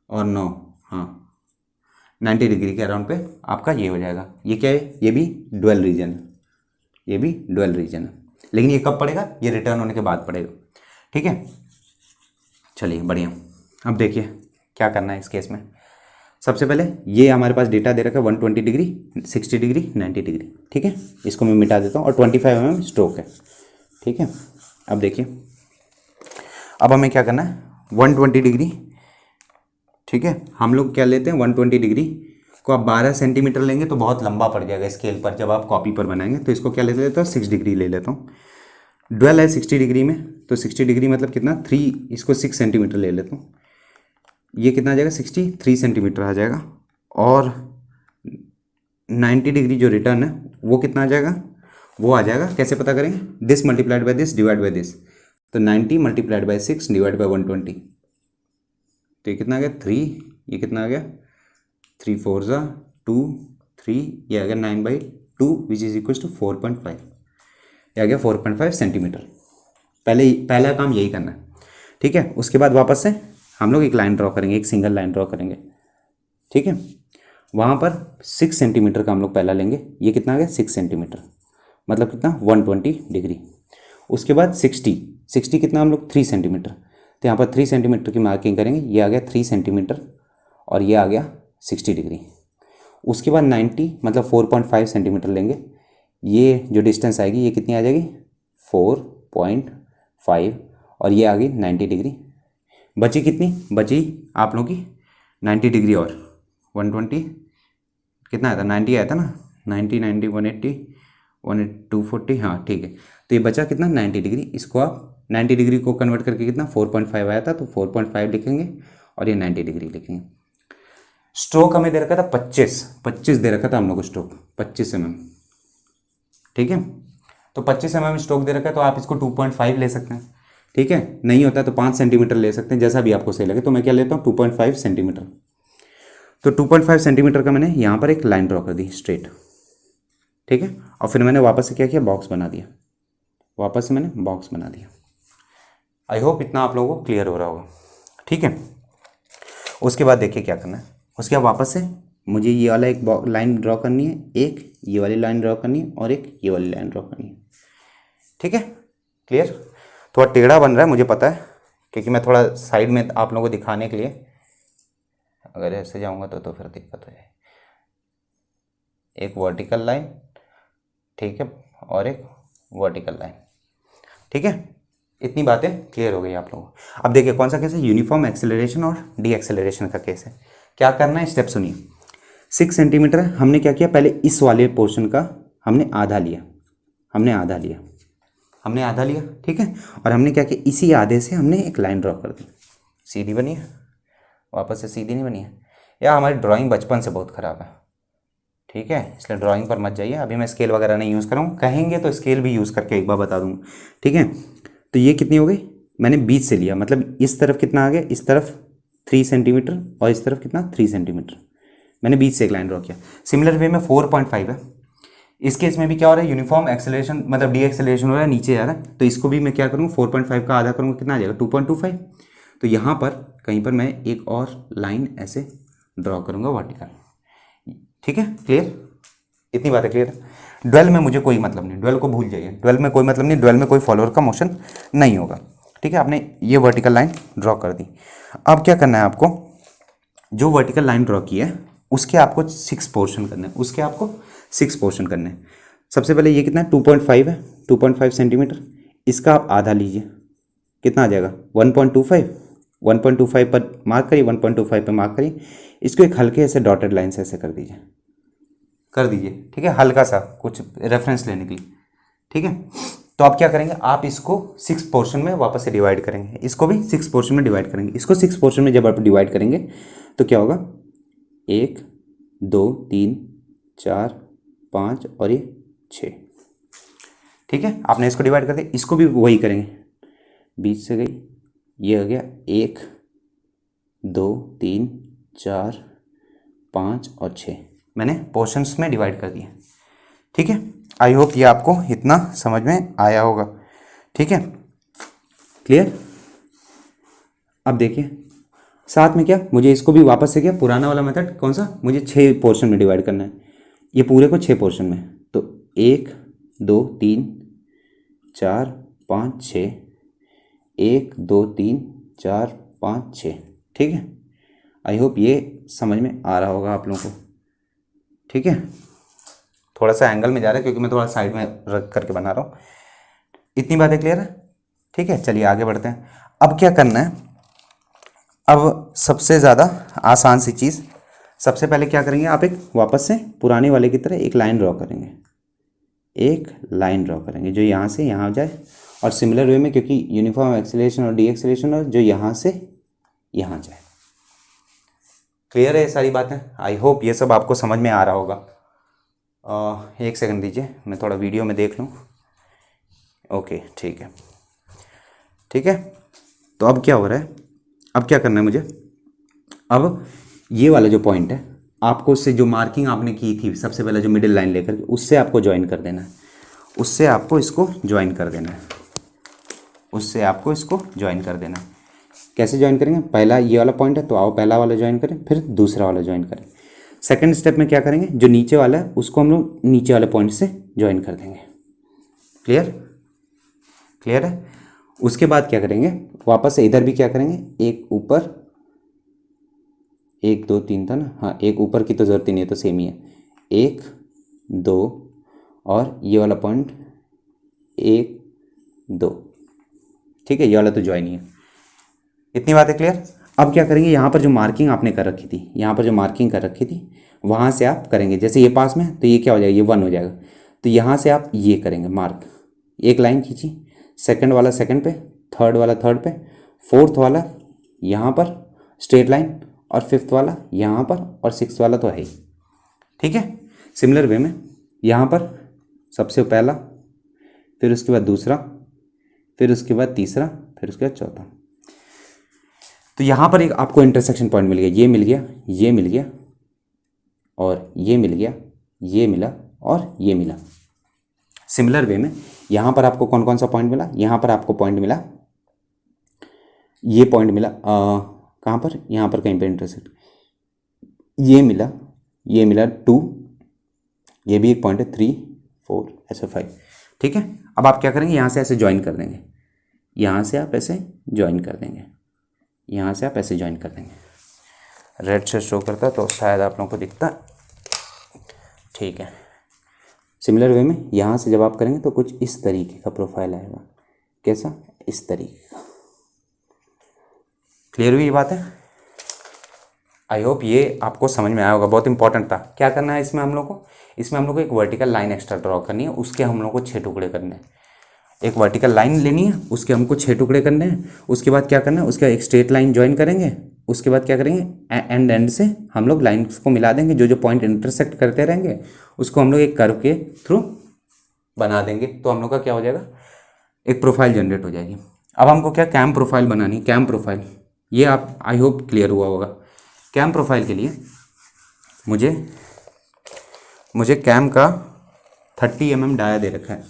और 9, हाँ 90 डिग्री के अराउंड पे आपका ये हो जाएगा। ये क्या है, ये भी ड्वेल रीजन है, ये भी ड्वेल रीजन है। लेकिन ये कब पड़ेगा, ये रिटर्न होने के बाद पड़ेगा। ठीक है, चलिए बढ़िया। अब देखिए क्या करना है इस केस में। सबसे पहले ये हमारे पास डेटा दे रखा है 120 डिग्री, 60 डिग्री, 90 डिग्री। ठीक है, इसको मैं मिटा देता हूँ और 25 mm स्ट्रोक है। ठीक है, अब देखिए, अब हमें क्या करना है, 120 डिग्री। ठीक है, हम लोग क्या लेते हैं 120 डिग्री को आप 12 सेंटीमीटर लेंगे तो बहुत लंबा पड़ जाएगा स्केल पर, जब आप कॉपी पर बनाएंगे। तो इसको क्या ले लेता हूँ, 6 डिग्री ले लेता हूँ। ड्वेल है 60 डिग्री में, तो 60 डिग्री मतलब कितना 3, इसको 6 सेंटीमीटर ले लेता हूँ। ये कितना आ जाएगा 63 सेंटीमीटर आ जाएगा। और 90 डिग्री जो रिटर्न है वो कितना आ जाएगा, वो आ जाएगा, कैसे पता करेंगे, this multiplied by this divide by this. तो 90 मल्टीप्लाइड बाय 6 डिवाइड बाय 120, तो ये कितना आ गया 3, ये कितना आ गया 3 4 ज़ा 2 3, ये आ गया 9/2 विच इज़ इक्वल टू 4.5, ये आ गया 4.5 सेंटीमीटर। पहला काम यही करना है। ठीक है, उसके बाद वापस से हम लोग एक लाइन ड्रॉ करेंगे, एक सिंगल लाइन ड्रॉ करेंगे। ठीक है, वहाँ पर 6 सेंटीमीटर का हम लोग पहला लेंगे। ये कितना आ गया 6 सेंटीमीटर, मतलब कितना 120 डिग्री। उसके बाद 60 कितना हम लोग 3 सेंटीमीटर, तो यहाँ पर 3 सेंटीमीटर की मार्किंग करेंगे। ये आ गया 3 सेंटीमीटर और ये आ गया 60 डिग्री। उसके बाद 90 मतलब 4.5 सेंटीमीटर लेंगे। ये जो डिस्टेंस आएगी ये कितनी आ जाएगी 4.5 और ये आ गई 90 डिग्री। बची कितनी, बची आप लोगों की 90 डिग्री और 120 कितना आया था 90 आया था ना, 90 90 180 240, हाँ ठीक है। तो ये बचा कितना 90 डिग्री। इसको आप 90 डिग्री को कन्वर्ट करके कितना 4.5 आया था, तो 4.5 लिखेंगे और ये 90 डिग्री लिखेंगे। स्ट्रोक हमें दे रखा था 25 दे रखा था हम लोग को स्ट्रोक 25 mm। ठीक है, तो 25 mm स्ट्रोक दे रखा है, तो आप इसको 2.5 ले सकते हैं। ठीक है, नहीं होता है तो 5 सेंटीमीटर ले सकते हैं, जैसा भी आपको सही लगे। तो मैं क्या लेता हूँ 2.5 सेंटीमीटर। तो 2.5 सेंटीमीटर का मैंने यहाँ पर एक लाइन ड्रॉ कर दी स्ट्रेट। ठीक है, और फिर मैंने वापस से क्या किया, बॉक्स बना दिया। वापस से मैंने बॉक्स बना दिया। आई होप इतना आप लोगों को क्लियर हो रहा होगा। ठीक है, उसके बाद देखिए क्या करना है। उसके बाद वापस से मुझे ये वाला एक लाइन ड्रॉ करनी है, एक ये वाली लाइन ड्रॉ करनी है और एक ये वाली लाइन ड्रॉ करनी है। ठीक है, क्लियर। थोड़ा टेढ़ा बन रहा है मुझे पता है, क्योंकि मैं थोड़ा साइड में आप लोगों को दिखाने के लिए, अगर ऐसे जाऊंगा तो फिर दिक्कत हो जाए। एक वर्टिकल लाइन, ठीक है, और एक वर्टिकल लाइन। ठीक है, इतनी बातें क्लियर हो गई आप लोगों को। अब देखिए कौन सा केस है, यूनिफॉर्म एक्सेलरेशन और डी एक्सेलरेशन का केस है। क्या करना है, स्टेप सुनिए। 6 सेंटीमीटर हमने क्या किया, पहले इस वाले पोर्शन का हमने आधा लिया, हमने आधा लिया। ठीक है, और हमने क्या किया, इसी आधे से हमने एक लाइन ड्रॉ कर दी। सीधी बनी है, वापस से सीधी नहीं बनी है। या हमारी ड्राइंग बचपन से बहुत ख़राब है, ठीक है, इसलिए ड्राइंग पर मत जाइए। अभी मैं स्केल वगैरह नहीं यूज़ कर रहा हूँ, कहेंगे तो स्केल भी यूज़ करके एक बार बता दूँगा। ठीक है, तो ये कितनी हो गई, मैंने बीच से लिया, मतलब इस तरफ कितना आ गया, इस तरफ 3 सेंटीमीटर और इस तरफ कितना 3 सेंटीमीटर। मैंने बीच से एक लाइन ड्रॉ किया। सिमिलर वे में 4.5 है। इस केस में भी क्या हो रहा है, यूनिफॉर्म एक्सेलरेशन मतलब डी एक्सेलरेशन हो रहा है, नीचे जा रहा है। तो इसको भी मैं क्या करूँगा 4.5 का आधा करूँगा, कितना आ जाएगा 2.25। तो यहाँ पर कहीं पर मैं एक और लाइन ऐसे ड्रॉ करूँगा वर्टिकल। ठीक है, क्लियर, इतनी बात है क्लियर। ड्वेल में मुझे कोई मतलब नहीं, ड्वेल को भूल जाइए, ड्वेल में कोई मतलब नहीं, ड्वेल में कोई फॉलोअर का मोशन नहीं होगा। ठीक है, आपने ये वर्टिकल लाइन ड्रॉ कर दी। अब क्या करना है आपको, जो वर्टिकल लाइन ड्रॉ की है उसके आपको 6 पोर्शन करने हैं, उसके आपको 6 पोर्शन करने हैं। सबसे पहले ये कितना है 2.5 है, 2.5 सेंटीमीटर। इसका आप आधा लीजिए, कितना आ जाएगा 1.25। 1.25 पर मार्क करिए, 1.25 पर मार्क करिए। इसको एक हल्के ऐसे डॉटेड लाइन से ऐसे कर दीजिए, ठीक है, हल्का सा कुछ रेफरेंस लेने के लिए। ठीक है, तो आप क्या करेंगे, आप इसको 6 पोर्शन में वापस से डिवाइड करेंगे, इसको भी 6 पोर्शन में डिवाइड करेंगे। इसको 6 पोर्शन में जब आप डिवाइड करेंगे तो क्या होगा, 1 2 3 4 5 और ये 6। ठीक है, आपने इसको डिवाइड कर दिया, इसको भी वही करेंगे, बीच से गई, ये हो गया 1 2 3 4 5 और 6, मैंने पोर्शंस में डिवाइड कर दिया। ठीक है, आई होप ये आपको इतना समझ में आया होगा। ठीक है, क्लियर। अब देखिए साथ में क्या, मुझे इसको भी वापस से क्या, पुराना वाला मेथड कौन सा, मुझे 6 पोर्शन में डिवाइड करना है, ये पूरे को 6 पोर्शन में। तो 1 2 3 4 5 6, 1 2 3 4 5 6। ठीक है, आई होप ये समझ में आ रहा होगा आप लोगों को। ठीक है, थोड़ा सा एंगल में जा रहा है क्योंकि मैं थोड़ा साइड में रख करके बना रहा हूँ। इतनी बातें क्लियर है? ठीक है, चलिए आगे बढ़ते हैं। अब क्या करना है, अब सबसे ज़्यादा आसान सी चीज़, सबसे पहले क्या करेंगे, आप एक वापस से पुराने वाले की तरह एक लाइन ड्रॉ करेंगे। एक लाइन ड्रॉ करेंगे जो यहाँ से यहाँ जाए, और सिमिलर वे में, क्योंकि यूनिफॉर्म एक्सेलरेशन और डी एक्सेलरेशन और जो यहाँ से यहाँ जाए। क्लियर है ये सारी बातें? आई होप ये सब आपको समझ में आ रहा होगा। एक सेकंड दीजिए, मैं थोड़ा वीडियो में देख लूँ। ओके, ठीक है, ठीक है। तो अब क्या हो रहा है, अब क्या करना है मुझे, अब ये वाला जो पॉइंट है, आपको उससे जो मार्किंग आपने की थी सबसे पहले, जो मिडिल लाइन लेकर, उससे आपको ज्वाइन कर देना है। उससे आपको इसको ज्वाइन कर देना है। उससे आपको इसको ज्वाइन कर देना है। कैसे ज्वाइन करेंगे, पहला ये वाला पॉइंट है तो आओ पहला वाला ज्वाइन करें, फिर दूसरा वाला ज्वाइन करें। सेकंड स्टेप में क्या करेंगे, जो नीचे वाला है उसको हम लोग नीचे वाले पॉइंट से ज्वाइन कर देंगे। क्लियर? क्लियर है? उसके बाद क्या करेंगे, वापस से इधर भी क्या करेंगे, एक ऊपर, 1 2 3 था ना, हाँ, एक ऊपर की तो ज़रूरत ही नहीं है, तो सेम ही है। 1 2 और ये वाला पॉइंट 1 2। ठीक है, ये वाला तो ज्वाइन ही है। इतनी बातें क्लियर? अब क्या करेंगे, यहाँ पर जो मार्किंग आपने कर रखी थी, यहाँ पर जो मार्किंग कर रखी थी, वहाँ से आप करेंगे, जैसे ये पास में, तो ये क्या हो जाएगा, ये 1 हो जाएगा। तो यहाँ से आप ये करेंगे मार्क, एक लाइन खींची, सेकंड वाला सेकंड पे, थर्ड वाला थर्ड पे, फोर्थ वाला यहाँ पर स्ट्रेट लाइन, और फिफ्थ वाला यहाँ पर, और सिक्स्थ वाला तो है ही। ठीक है, सिमिलर वे में यहाँ पर सबसे पहला, फिर उसके बाद दूसरा, फिर उसके बाद तीसरा, फिर उसके बाद चौथा। तो यहाँ पर एक आपको इंटरसेक्शन पॉइंट मिल गया, ये मिल गया, ये मिल गया, और ये मिल गया, ये मिला, और ये मिला। सिमिलर वे में यहाँ पर आपको कौन कौन सा पॉइंट मिला, यहाँ पर आपको पॉइंट मिला, ये पॉइंट मिला, कहाँ पर, यहाँ पर कहीं पे इंटरसेक्ट, ये मिला, ये मिला 2, ये भी एक पॉइंट है, 3 4 ऐसे 5। ठीक है, अब आप क्या करेंगे, यहाँ से ऐसे ज्वाइन कर देंगे, यहाँ से आप ऐसे ज्वाइन कर देंगे, यहाँ से आप ऐसे ज्वाइन कर देंगे। रेड से शो करता तो शायद आप लोगों को दिखता। ठीक है, सिमिलर वे में यहाँ से जब आप करेंगे तो कुछ इस तरीके का प्रोफाइल आएगा। कैसा? इस तरीके का। क्लियर हुई ये बात है? आई होप ये आपको समझ में आया होगा। बहुत इंपॉर्टेंट था। क्या करना है इसमें हम लोग को, इसमें हम लोग को एक वर्टिकल लाइन एक्स्ट्रा ड्रॉ करनी है, उसके हम लोग को 6 टुकड़े करने हैं। एक वर्टिकल लाइन लेनी है, उसके हमको 6 टुकड़े करने हैं। उसके बाद क्या करना है, उसका एक स्ट्रेट लाइन ज्वाइन करेंगे। उसके बाद क्या करेंगे, एंड से हम लोग लाइन्स को मिला देंगे, जो जो पॉइंट इंटरसेक्ट करते रहेंगे उसको हम लोग एक कर्व के थ्रू बना देंगे। तो हम लोग का क्या हो जाएगा, एक प्रोफाइल जनरेट हो जाएगी। अब हमको क्या, कैम प्रोफाइल बनानी है। कैम प्रोफाइल, ये आप आई होप क्लियर हुआ होगा। कैम प्रोफाइल के लिए मुझे कैम का 30 mm डाया दे रखा है।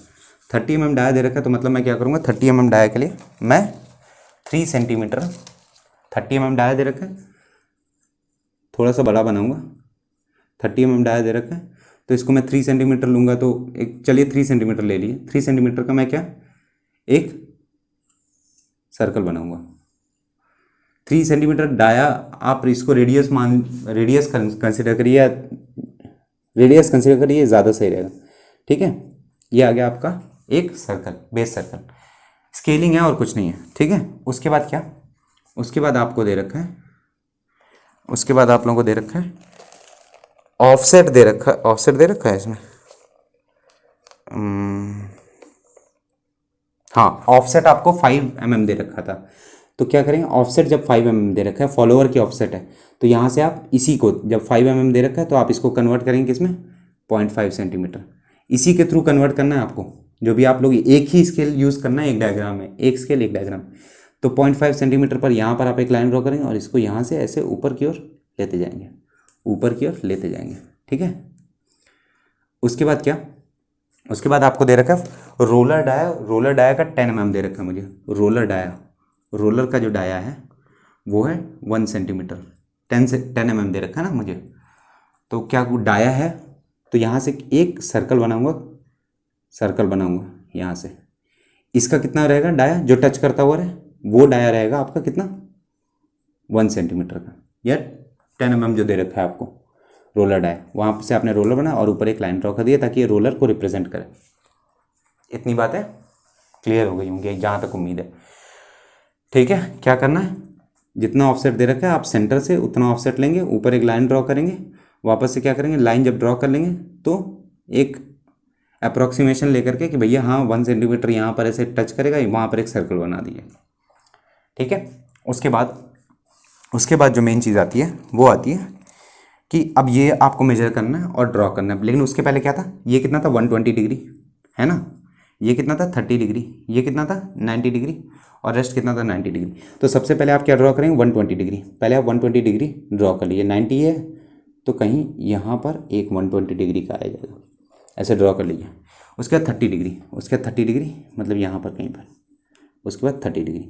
30 mm डाया दे रखा है, तो मतलब मैं क्या करूँगा, 30 mm डाया के लिए मैं 3 सेंटीमीटर, 30 mm डाया दे रखा है, थोड़ा सा बड़ा बनाऊँगा। 30 mm डाया दे रखा है, तो इसको मैं 3 सेंटीमीटर लूँगा, तो एक, चलिए 3 सेंटीमीटर ले लिए। 3 सेंटीमीटर का मैं क्या, एक सर्कल बनाऊँगा। 3 सेंटीमीटर डाया, आप इसको रेडियस कंसिडर करिए, या रेडियस कंसिडर करिए, ज़्यादा सही रहेगा। ठीक है, ये आ गया आपका एक सर्कल, बेस सर्कल। स्केलिंग है और कुछ नहीं है। ठीक है, उसके बाद क्या, उसके बाद आपको दे रखा है, उसके बाद आप लोगों को दे रखा है ऑफसेट दे रखा है। ऑफसेट दे रखा है इसमें, हाँ, ऑफसेट आपको 5 mm दे रखा था। तो क्या करेंगे, ऑफसेट जब 5 mm दे रखा है, फॉलोअर की ऑफसेट है, तो यहाँ से आप इसी को, जब 5 mm दे रखा है तो आप इसको कन्वर्ट करेंगे किसमें, 0.5 सेंटीमीटर। इसी के थ्रू कन्वर्ट करना है आपको। जो भी आप लोग एक ही स्केल यूज़ करना है एक डायग्राम में, एक स्केल एक डायग्राम। तो 0.5 सेंटीमीटर पर यहाँ पर आप एक लाइन ड्रॉ करेंगे और इसको यहाँ से ऐसे ऊपर की ओर लेते जाएंगे, ऊपर की ओर लेते जाएंगे। ठीक है, उसके बाद क्या, उसके बाद आपको दे रखा है रोलर डाया। रोलर डाया का 10 mm दे रखा है मुझे। रोलर डाया, रोलर का जो डाया है वो है 1 सेंटीमीटर, 10 mm दे रखा है ना मुझे। तो क्या डाया है, तो यहाँ से एक सर्कल बनाऊंगा, सर्कल बनाऊंगा यहाँ से। इसका कितना रहेगा डाया जो टच करता हुआ रहे, वो डाया रहेगा आपका कितना 1 सेंटीमीटर का, या 10 mm जो दे रखा है आपको रोलर डाया, वहाँ से आपने रोलर बनाया और ऊपर एक लाइन ड्रॉ कर दिया ताकि ये रोलर को रिप्रेजेंट करे। इतनी बातें क्लियर हो गई होंगी जहाँ तक उम्मीद है। ठीक है, क्या करना है, जितना ऑफसेट दे रखा है आप सेंटर से उतना ऑफसेट लेंगे, ऊपर एक लाइन ड्रॉ करेंगे, वापस से क्या करेंगे, लाइन जब ड्रॉ कर लेंगे तो एक अप्रॉक्सीमेशन लेकर के कि भैया हाँ 1 सेंटीमीटर यहाँ पर ऐसे टच करेगा, वहाँ पर एक सर्कल बना दिए। ठीक है, उसके बाद जो मेन चीज़ आती है वो आती है कि अब ये आपको मेजर करना है और ड्रॉ करना है। लेकिन उसके पहले क्या था, ये कितना था 120 डिग्री है ना, ये कितना था 30 डिग्री, ये कितना था 90 डिग्री और रेस्ट कितना था 90 डिग्री। तो सबसे पहले आप क्या ड्रॉ करेंगे 120 डिग्री, पहले आप 120 डिग्री ड्रॉ कर लिए, 90 है तो कहीं यहाँ पर एक 120 डिग्री का आ जाएगा, ऐसे ड्रॉ कर लीजिए। उसके बाद 30 डिग्री, उसके बाद 30 डिग्री मतलब यहाँ पर कहीं पर, उसके बाद 30 डिग्री,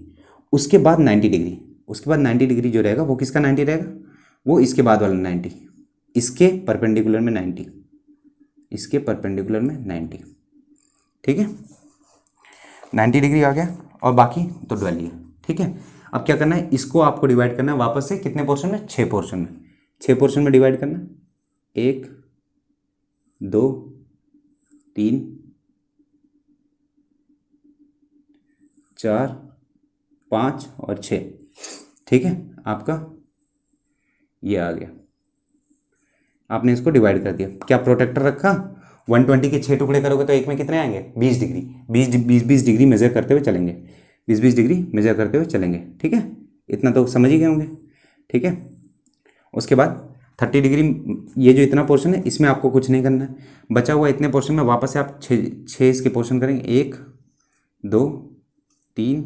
उसके बाद 90 डिग्री, उसके बाद 90 डिग्री जो रहेगा वो किसका 90 रहेगा, वो इसके बाद वाला 90, इसके परपेंडिकुलर में 90, इसके परपेंडिकुलर में 90। ठीक है, 90 डिग्री आ गया और बाकी तो 12 ही है। ठीक है, अब क्या करना है, इसको आपको डिवाइड करना है वापस से कितने पोर्शन में, 6 पोर्शन में, 6 पोर्शन में डिवाइड करना है, 1 2 3 4 5 और 6। ठीक है, आपका ये आ गया, आपने इसको डिवाइड कर दिया। क्या प्रोटेक्टर रखा, 120 के 6 टुकड़े करोगे तो एक में कितने आएंगे 20 डिग्री, 20 डिग्री मेजर करते हुए चलेंगे, 20 डिग्री मेजर करते हुए चलेंगे। ठीक है, इतना तो समझ ही गए होंगे। ठीक है, उसके बाद 30 डिग्री, ये जो इतना पोर्शन है इसमें आपको कुछ नहीं करना है, बचा हुआ इतने पोर्शन में वापस से आप छः इसके पोर्शन करेंगे, 1 2 3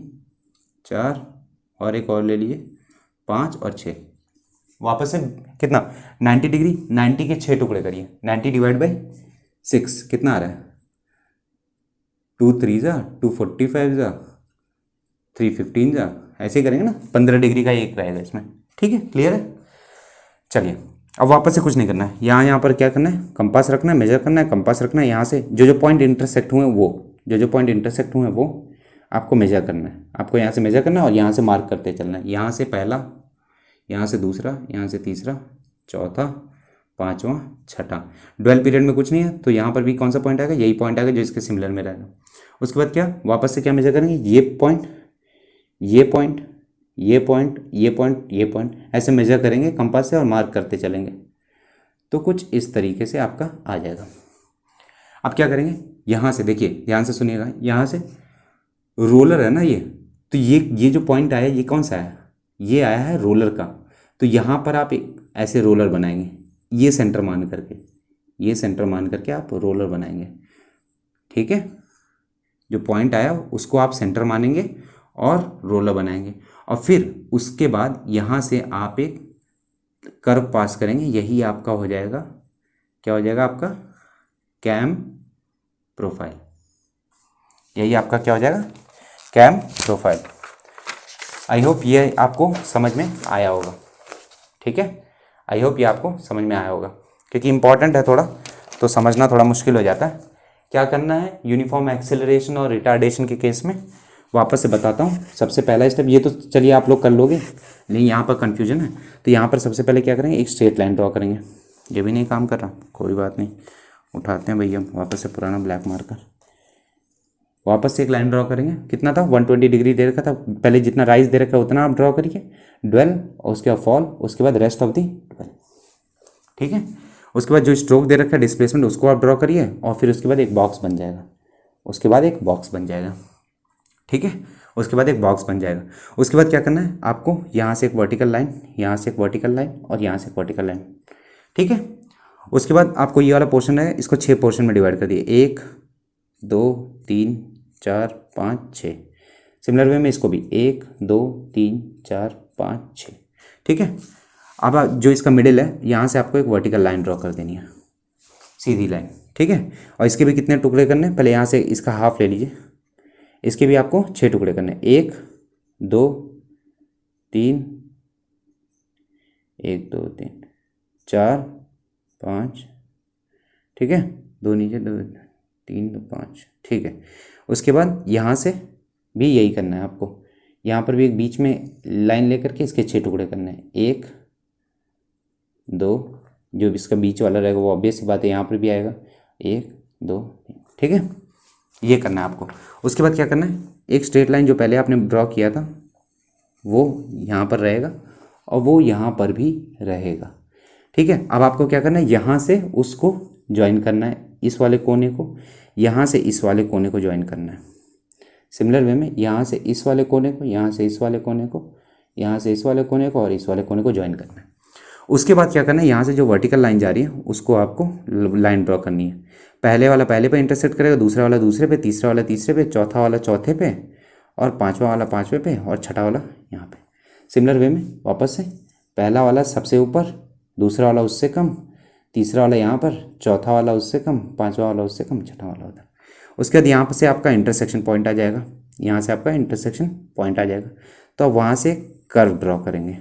4 और एक और ले लिए 5 और 6, वापस से कितना 90 डिग्री, 90 के 6 टुकड़े करिए, 90 डिवाइड बाई 6 कितना आ रहा है, 2 3 जा 2 45 जा 3 15 जा, ऐसे ही करेंगे ना, 15 डिग्री का एक रहेगा इसमें। ठीक है, क्लियर है। चलिए अब वापस से कुछ नहीं करना है, यहाँ पर क्या करना है, कंपास रखना है, मेजर करना है, कंपास रखना है, यहाँ से जो पॉइंट इंटरसेक्ट हुए वो जो पॉइंट इंटरसेक्ट हुए वो आपको मेजर करना है, आपको यहाँ से मेजर करना है और यहाँ से मार्क करते चलना है, यहाँ से पहला, यहाँ से दूसरा, यहाँ से तीसरा, चौथा, पाँचवा, छठा। 12 पीरियड में कुछ नहीं है तो यहाँ पर भी कौन सा पॉइंट आएगा, यही पॉइंट आएगा जो इसके सिमिलर में रहेगा। उसके बाद क्या, वापस से क्या मेजर करेंगे, ये पॉइंट, ये पॉइंट, ये पॉइंट, ये पॉइंट, ये पॉइंट, ऐसे मेजर करेंगे कंपास से और मार्क करते चलेंगे तो कुछ इस तरीके से आपका आ जाएगा। अब क्या करेंगे, यहाँ से देखिए, ध्यान से सुनिएगा, यहाँ से रोलर है ना ये, तो ये जो पॉइंट आया ये कौन सा है, ये आया है रोलर का, तो यहाँ पर आप एक ऐसे रोलर बनाएंगे, ये सेंटर मान करके, ये सेंटर मान करके आप रोलर बनाएंगे। ठीक है, जो पॉइंट आया उसको आप सेंटर मानेंगे और रोलर बनाएंगे और फिर उसके बाद यहाँ से आप एक कर्व पास करेंगे, यही आपका हो जाएगा, क्या हो जाएगा आपका कैम प्रोफाइल, यही आपका क्या हो जाएगा कैम प्रोफाइल। आई होप ये आपको समझ में आया होगा। ठीक है, आई होप ये आपको समझ में आया होगा, क्योंकि इंपॉर्टेंट है थोड़ा तो समझना थोड़ा मुश्किल हो जाता है। क्या करना है, यूनिफॉर्म एक्सेलरेशन और रिटार्डेशन के केस में वापस से बताता हूँ। सबसे पहला स्टेप, ये तो चलिए आप लोग कर लोगे, लेकिन यहाँ पर कन्फ्यूजन है, तो यहाँ पर सबसे पहले क्या करेंगे, एक स्ट्रेट लाइन ड्रॉ करेंगे। ये भी नहीं काम कर रहा, कोई बात नहीं, उठाते हैं भैया वापस से पुराना ब्लैक मार्कर, वापस से एक लाइन ड्रॉ करेंगे। कितना था 120 डिग्री दे रखा था, पहले जितना राइज दे रखा है उतना आप ड्रॉ करिए, 12 और उसके बाद फॉल, उसके बाद रेस्ट ऑफ दी 12। ठीक है, उसके बाद जो स्ट्रोक दे रखा है डिस्प्लेसमेंट उसको आप ड्रॉ करिए और फिर उसके बाद एक बॉक्स बन जाएगा, उसके बाद एक बॉक्स बन जाएगा। ठीक है, उसके बाद एक बॉक्स बन जाएगा। उसके बाद क्या करना है आपको, यहाँ से एक वर्टिकल लाइन, यहाँ से एक वर्टिकल लाइन और यहाँ से एक वर्टिकल लाइन। ठीक है, उसके बाद आपको ये वाला पोर्शन है, इसको 6 पोर्शन में डिवाइड कर दिए, 1 2 3 4 5 6। सिमिलर वे में इसको भी 1 2 3 4 5 6। ठीक है, अब जो इसका मिडिल है यहाँ से आपको एक वर्टिकल लाइन ड्रॉ कर देनी है, सीधी लाइन। ठीक है, और इसके भी कितने टुकड़े करने हैं, पहले यहाँ से इसका हाफ ले लीजिए, इसके भी आपको 6 टुकड़े करने हैं, 1 2 3 1 2 3 4 5। ठीक है, 2 नीचे 2 3 2 5, ठीक है। उसके बाद यहाँ से भी यही करना है आपको, यहाँ पर भी एक बीच में लाइन लेकर के इसके 6 टुकड़े करने हैं, 1 2, जो भी इसका बीच वाला रहेगा वो ऑब्वियस सी बात है यहाँ पर भी आएगा, 1 2 3, ठीक है। ये करना है आपको। उसके बाद क्या करना है, एक स्ट्रेट लाइन जो पहले आपने ड्रॉ किया था वो यहाँ पर रहेगा और वो यहाँ पर भी रहेगा, ठीक है। अब आपको क्या करना है, यहाँ से उसको ज्वाइन करना है, इस वाले कोने को यहाँ से इस वाले कोने को ज्वाइन करना है। सिमिलर वे में यहाँ से इस वाले कोने को, यहाँ से इस वाले कोने को, यहाँ से इस वाले कोने को और इस वाले कोने को ज्वाइन करना है। उसके बाद क्या करना है, यहाँ से जो वर्टिकल लाइन जा रही है उसको आपको लाइन ड्रॉ करनी है। पहले वाला पहले पे इंटरसेक्ट करेगा, दूसरा वाला दूसरे पे, तीसरा वाला तीसरे पे, चौथा वाला चौथे पे और पांचवा वाला पांचवे पे और छठा वाला यहाँ पे। सिमिलर वे में वापस से पहला वाला सबसे ऊपर, दूसरा वाला उससे कम, तीसरा वाला यहाँ पर, चौथा वाला उससे कम, पांचवा वाला उससे कम, छठा वाला उधर। उसके बाद यहाँ से आपका इंटरसेक्शन पॉइंट आ जाएगा, यहाँ से आपका इंटरसेक्शन पॉइंट आ जाएगा। तो अब वहाँ से कर्व ड्रॉ करेंगे,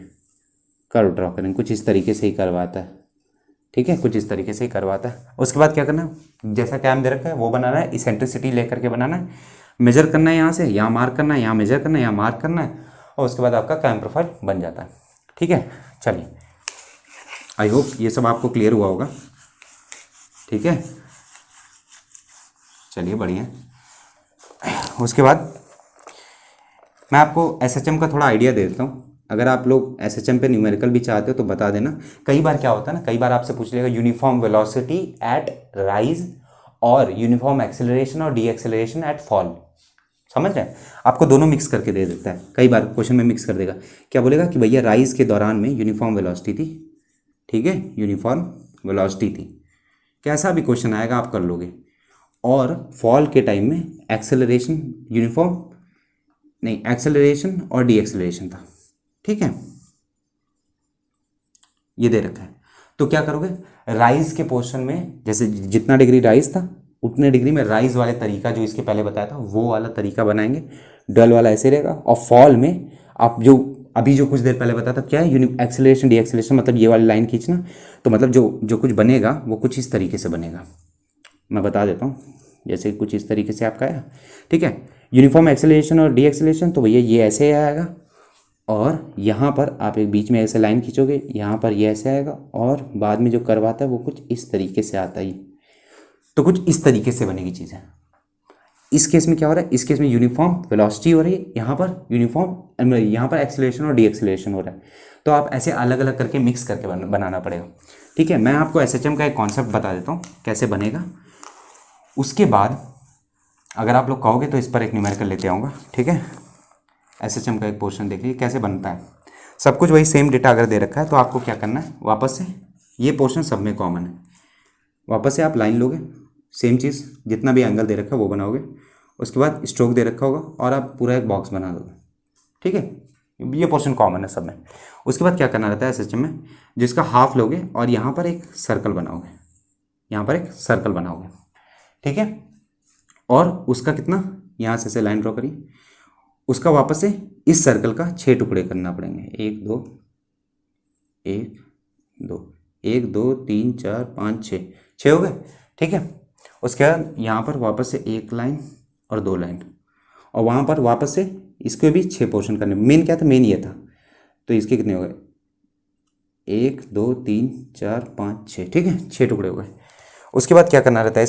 कर्व ड्रॉ करेंगे, कुछ इस तरीके से ही करवाता है, ठीक है, कुछ इस तरीके से ही करवाता है। उसके बाद क्या करना है, जैसा कैम दे रखा है वो बनाना है, इसेंट्रिसिटी लेकर के बनाना है, मेजर करना है, यहाँ से यहाँ मार्क करना है, यहाँ मेजर करना है, यहाँ मार्क करना है और उसके बाद आपका कैम प्रोफाइल बन जाता है, ठीक है। चलिए, आई होप ये सब आपको क्लियर हुआ होगा, ठीक है। चलिए बढ़िया। उसके बाद मैं आपको एसएचएम का थोड़ा आइडिया दे देता हूँ। अगर आप लोग एसएचएम पे न्यूमेरिकल भी चाहते हो तो बता देना। कई बार क्या होता है ना, कई बार आपसे पूछ लेगा यूनिफॉर्म वेलोसिटी एट राइज और यूनिफॉर्म एक्सेलरेशन और डी एक्सेलरेशन एट फॉल, समझ रहे हैं, आपको दोनों मिक्स करके दे देता है। कई बार क्वेश्चन में मिक्स कर देगा, क्या बोलेगा कि भैया राइज के दौरान में यूनिफॉर्म वेलोसिटी थी, ठीक है, यूनिफॉर्म वेलोसिटी थी, कैसा भी क्वेश्चन आएगा आप कर लोगे। और फॉल के टाइम में एक्सेलरेशन यूनिफॉर्म नहीं, एक्सेलरेशन और डी एक्सेलरेशन था, ठीक है, ये दे रखा है। तो क्या करोगे, राइज के पोर्शन में जैसे जितना डिग्री राइज था उतने डिग्री में राइज वाले तरीका जो इसके पहले बताया था वो वाला तरीका बनाएंगे, डल वाला ऐसे रहेगा। और फॉल में आप जो अभी जो कुछ देर पहले बताया था क्या है, एक्सेलरेशन डी एक्सेलरेशन, मतलब ये वाली लाइन खींचना, तो मतलब जो कुछ बनेगा वो कुछ इस तरीके से बनेगा। मैं बता देता हूँ, जैसे कुछ इस तरीके से आपका आया, ठीक है, यूनिफॉर्म एक्सेलरेशन और डी एक्सेलरेशन, तो भैया ये ऐसे आएगा और यहाँ पर आप एक बीच में ऐसे लाइन खींचोगे, यहाँ पर ये ऐसे आएगा और बाद में जो करवाता है वो कुछ इस तरीके से आता है। तो कुछ इस तरीके से बनेगी चीज़ें। इस केस में क्या हो रहा है, इस केस में यूनिफॉर्म वेलोसिटी हो रही है, यहाँ पर यूनिफॉर्म, यहाँ पर एक्सेलरेशन और डी एक्सेलरेशन हो रहा है। तो आप ऐसे अलग अलग करके मिक्स करके बनाना पड़ेगा, ठीक है। मैं आपको एसएचएम का एक कॉन्सेप्ट बता देता हूँ कैसे बनेगा। उसके बाद अगर आप लोग कहोगे तो इस पर एक न्यूमेरिकल लेते आऊँगा, ठीक है। एसएचएम का एक पोर्शन देख लीजिए कैसे बनता है। सब कुछ वही सेम डेटा अगर दे रखा है तो आपको क्या करना है, वापस से ये पोर्शन सब में कॉमन है, वापस से आप लाइन लोगे, सेम चीज़ जितना भी एंगल दे रखा है वो बनाओगे, उसके बाद स्ट्रोक दे रखा होगा और आप पूरा एक बॉक्स बना दोगे, ठीक है। ये पोर्शन कॉमन है सब में। उसके बाद क्या करना रहता है एसएचएम में, जिसका हाफ लोगे और यहाँ पर एक सर्कल बनाओगे, यहाँ पर एक सर्कल बनाओगे, ठीक है। और उसका कितना, यहाँ से लाइन ड्रॉ करिए, उसका वापस से इस सर्कल का 6 टुकड़े करना पड़ेंगे, 1 2 1 2 1 2 3 4 5 6 हो गए, ठीक है। उसके बाद यहाँ पर वापस से एक लाइन और 2 लाइन और वहाँ पर वापस से इसके भी 6 पोर्शन करने। मेन क्या था, मेन ये था, तो इसके कितने हो गए, 1 2 3 4 5 6, ठीक है, 6 टुकड़े हो गए। उसके बाद क्या करना रहता है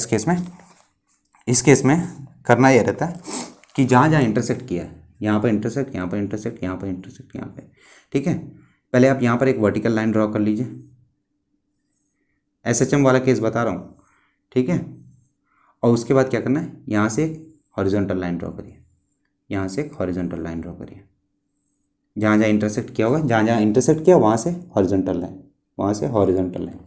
इस केस में करना यह रहता है कि जहाँ जहाँ इंटरसेक्ट किया है, यहाँ पर इंटरसेक्ट, यहाँ पर इंटरसेक्ट, यहाँ पर इंटरसेक्ट, यहाँ पे, ठीक है। पहले आप यहाँ पर एक वर्टिकल लाइन ड्रॉ कर लीजिए, एसएचएम वाला केस बता रहा हूँ, ठीक है। और उसके बाद क्या करना है, यहाँ से एक हॉरिजॉन्टल लाइन ड्रॉ करिए, यहाँ से एक हॉरिजॉन्टल लाइन ड्रॉ करिए, जहाँ जहाँ इंटरसेक्ट किया होगा, जहाँ जहाँ इंटरसेक्ट किया वहाँ से हॉरिजॉन्टल लाइन, वहाँ से हॉरिजॉन्टल लाइन,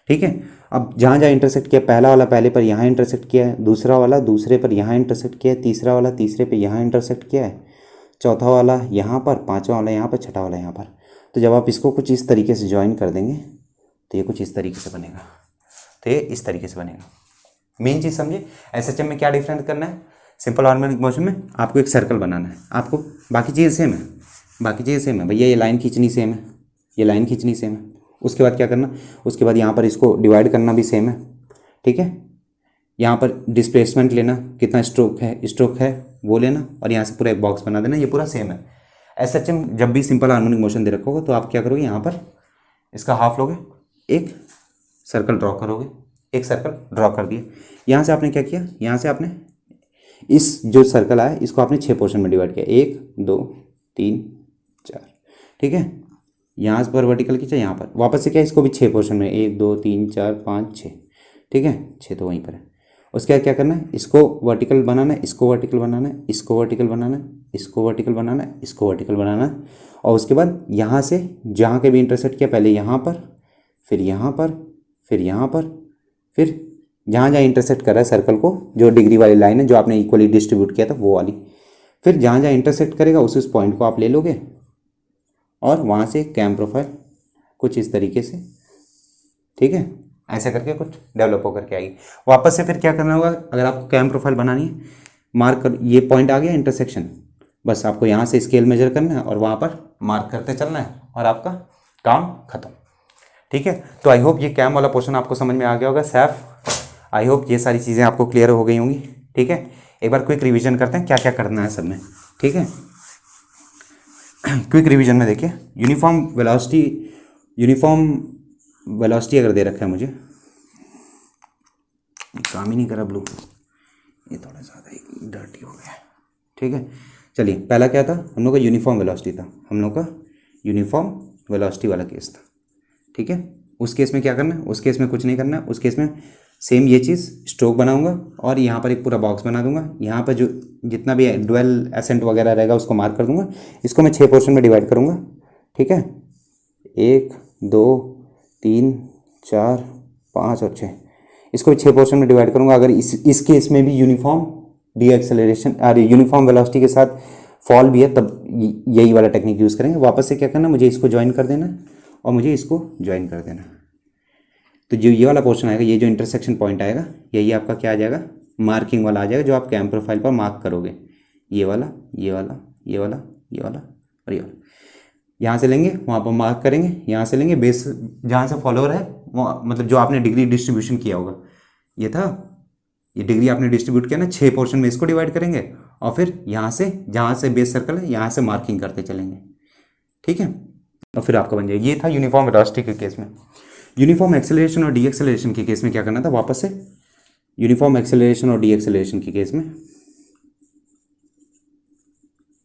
ठीक है। अब जहाँ जहाँ इंटरसेक्ट किया, पहला वाला पहले पर यहाँ इंटरसेक्ट किया है, दूसरा वाला दूसरे पर यहाँ इंटरसेक्ट किया है, तीसरा वाला तीसरे पर यहाँ इंटरसेक्ट किया है, चौथा वाला यहाँ पर, पाँचवा वाला यहाँ पर, छठा वाला यहाँ पर। तो जब आप इसको कुछ इस तरीके से ज्वाइन कर देंगे तो ये कुछ इस तरीके से बनेगा, तो ये इस तरीके से बनेगा। मेन चीज़ समझिए एसएचएम में क्या डिफरेंस करना है, सिंपल हार्मोनिक मोशन में आपको एक सर्कल बनाना है, आपको बाकी चीज़ सेम है, बाकी चीज़ सेम है, भैया ये लाइन खींचनी सेम है, ये लाइन खींचनी सेम है। उसके बाद क्या करना, उसके बाद यहाँ पर इसको डिवाइड करना भी सेम है, ठीक है। यहाँ पर डिस्प्लेसमेंट लेना, कितना स्ट्रोक है वो लेना, और यहाँ से पूरा एक बॉक्स बना देना। ये पूरा सेम है। एसएचएम जब भी सिंपल हार्मोनिक मोशन दे रखा होगा तो आप क्या करोगे, यहाँ पर इसका हाफ लोगे, एक सर्कल ड्रॉ करोगे, एक सर्कल ड्रॉ कर दिया। यहाँ से आपने क्या किया, यहाँ से आपने इस जो सर्कल आया इसको आपने 6 पोर्शन में डिवाइड किया, 1 2 3 4, ठीक है। यहाँ पर वर्टिकल खींचा, यहाँ पर वापस से क्या, इसको भी 6 पोर्शन में, 1 2 3 4 5 6, ठीक है, 6 तो वहीं पर है। उसके बाद क्या करना है, इसको वर्टिकल बनाना है, इसको वर्टिकल बनाना है, इसको वर्टिकल बनाना है, इसको वर्टिकल बनाना है, इसको वर्टिकल बनाना है। और उसके बाद यहाँ से जहाँ के भी इंटरसेक्ट किया, पहले यहाँ पर, फिर यहाँ पर, फिर यहाँ पर, फिर जहाँ जहाँ इंटरसेक्ट कर रहा है सर्कल को, जो डिग्री वाली लाइन है जो आपने इक्वली डिस्ट्रीब्यूट किया था वो वाली, फिर जहाँ जहाँ इंटरसेक्ट करेगा उस पॉइंट को आप ले लोगे और वहाँ से कैम प्रोफाइल कुछ इस तरीके से, ठीक है, ऐसे करके कुछ डेवलप होकर के आएगी। वापस से फिर क्या करना होगा, अगर आपको कैम प्रोफाइल बनानी है, मार्क कर, ये पॉइंट आ गया इंटरसेक्शन, बस आपको यहाँ से स्केल मेजर करना है और वहाँ पर मार्क करते चलना है और आपका काम खत्म, ठीक है। तो आई होप ये कैम वाला पोर्शन आपको समझ में आ गया होगा। सैफ, आई होप ये सारी चीज़ें आपको क्लियर हो गई होंगी, ठीक है। एक बार क्विक रिवीजन करते हैं क्या क्या करना है सब में, ठीक है। क्विक रिवीजन में देखिए, यूनिफॉर्म वेलोसिटी अगर दे रखा है मुझे, काम ही नहीं करा ब्लू, ये थोड़ा ज़्यादा डर्टी हो गया, ठीक है। चलिए, पहला क्या था हम लोग का, यूनिफॉर्म वेलोसिटी था, हम लोग का यूनिफॉर्म वेलोसिटी वाला केस था, ठीक है। उस केस में क्या करना है, उस केस में कुछ नहीं करना है। उस केस में सेम ये चीज़ स्ट्रोक बनाऊंगा और यहाँ पर एक पूरा बॉक्स बना दूंगा, यहाँ पर जो जितना भी डुअल एसेंट वगैरह रहेगा उसको मार्क कर दूंगा। इसको मैं 6 पोर्शन में डिवाइड करूँगा, ठीक है, 1 2 3 4 5 और 6, इसको भी 6 पोर्शन में डिवाइड करूँगा। अगर इस केस में भी यूनिफॉर्म डी एक्सेलरेशन अरे यूनिफॉर्म वेलोसिटी के साथ फॉल भी है तब यही वाला टेक्निक यूज़ करेंगे। वापस से क्या करना, मुझे इसको ज्वाइन कर देना और मुझे इसको ज्वाइन कर देना। तो जो ये वाला पोर्शन आएगा, ये जो इंटरसेक्शन पॉइंट आएगा, यही आपका क्या आ जाएगा, मार्किंग वाला आ जाएगा, जो आप कैम प्रोफाइल पर मार्क करोगे। ये वाला, ये वाला, ये वाला, ये वाला और ये वाला, यहाँ से लेंगे वहाँ पर मार्क करेंगे, यहाँ से लेंगे बेस जहाँ से फॉलोअर है वो, मतलब जो आपने डिग्री डिस्ट्रीब्यूशन किया होगा, ये था, ये डिग्री आपने डिस्ट्रीब्यूट किया ना, 6 पोर्शन में इसको डिवाइड करेंगे और फिर यहाँ से जहाँ से बेस सर्कल है यहाँ से मार्किंग करते चलेंगे, ठीक है। और फिर आपका बन जाएगा। ये था यूनिफॉर्म वेलोसिटी के केस में। यूनिफॉर्म एक्सेलरेशन और डी एक्सेलरेशन के केस में क्या करना था, वापस से यूनिफॉर्म एक्सेलरेशन और डी एक्सेलरेशन के केस में,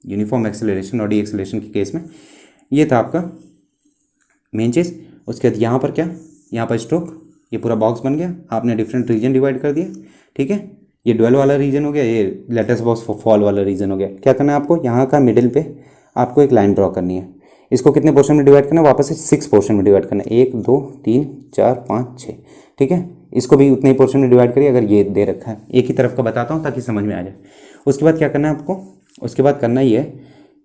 यूनिफॉर्म एक्सेलरेशन और डी एक्सेलरेशन के केस में ये था आपका मेन चीज़। उसके बाद यहाँ पर क्या, यहाँ पर स्ट्रोक, ये पूरा बॉक्स बन गया, आपने डिफरेंट रीजन डिवाइड कर दिया, ठीक है। ये डुअल वाला रीजन हो गया, ये लेटेस्ट बॉक्स फॉल वाला रीजन हो गया। क्या करना है आपको, यहाँ का मिडिल पे आपको एक लाइन ड्रॉ करनी है। इसको कितने पोर्शन में डिवाइड करना है, वापस से 6 पोर्शन में डिवाइड करना है, 1 2 3 4 5 6, ठीक है। इसको भी उतने ही पोर्शन में डिवाइड करिए, अगर ये दे रखा है। एक ही तरफ का बताता हूँ ताकि समझ में आ जाए। उसके बाद क्या करना है आपको, उसके बाद करना ये है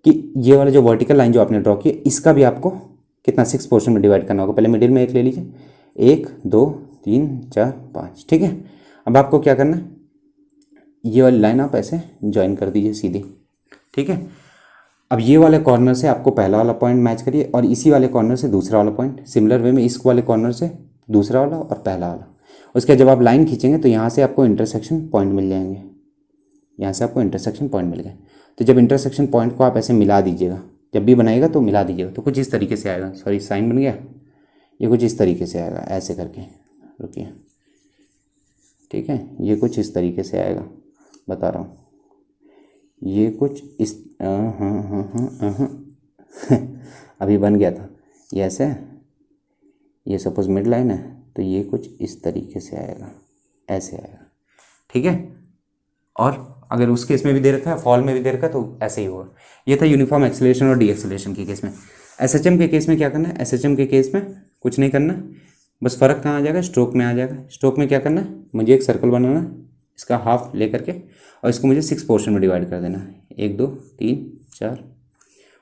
कि ये वाला जो वर्टिकल लाइन जो आपने ड्रॉ की, इसका भी आपको कितना 6 पोर्शन में डिवाइड करना होगा। पहले मिडिल में एक ले लीजिए, 1 2 3 4 5, ठीक है। अब आपको क्या करना है, ये वाली लाइन आप ऐसे ज्वाइन कर दीजिए सीधी, ठीक है। अब ये वाले कॉर्नर से आपको पहला वाला पॉइंट मैच करिए और इसी वाले कॉर्नर से दूसरा वाला पॉइंट, सिमिलर वे में इस वाले कॉर्नर से दूसरा वाला और पहला वाला। उसके बाद जब आप लाइन खींचेंगे तो यहाँ से आपको इंटरसेक्शन पॉइंट मिल जाएंगे, यहाँ से आपको इंटरसेक्शन पॉइंट मिल गए। तो जब इंटरसेक्शन पॉइंट को आप ऐसे मिला दीजिएगा, जब भी बनाएगा तो मिला दीजिएगा, तो कुछ इस तरीके से आएगा। सॉरी, साइन बन गया, ये कुछ इस तरीके से आएगा, ऐसे करके, रुकिए, ठीक है। ये कुछ इस तरीके से आएगा, बता रहा हूँ, ये कुछ इस अभी बन गया था ये ऐसे, ये सपोज मिड लाइन है तो ये कुछ इस तरीके से आएगा, ऐसे आएगा, ठीक है। और अगर उस केस में भी दे रखा है, फॉल में भी दे रखा है, तो ऐसे ही होगा। ये था यूनिफॉर्म एक्सेलरेशन और डी एक्सेलरेशन के केस में। एसएचएम के केस में क्या करना है, एसएचएम के केस में कुछ नहीं करना, बस फ़र्क कहाँ आ जाएगा, स्ट्रोक में आ जाएगा। स्ट्रोक में क्या करना है, मुझे एक सर्कल बनाना है, इसका हाफ ले करके, और इसको मुझे 6 पोर्शन में डिवाइड कर देना है, 1 2 3 4।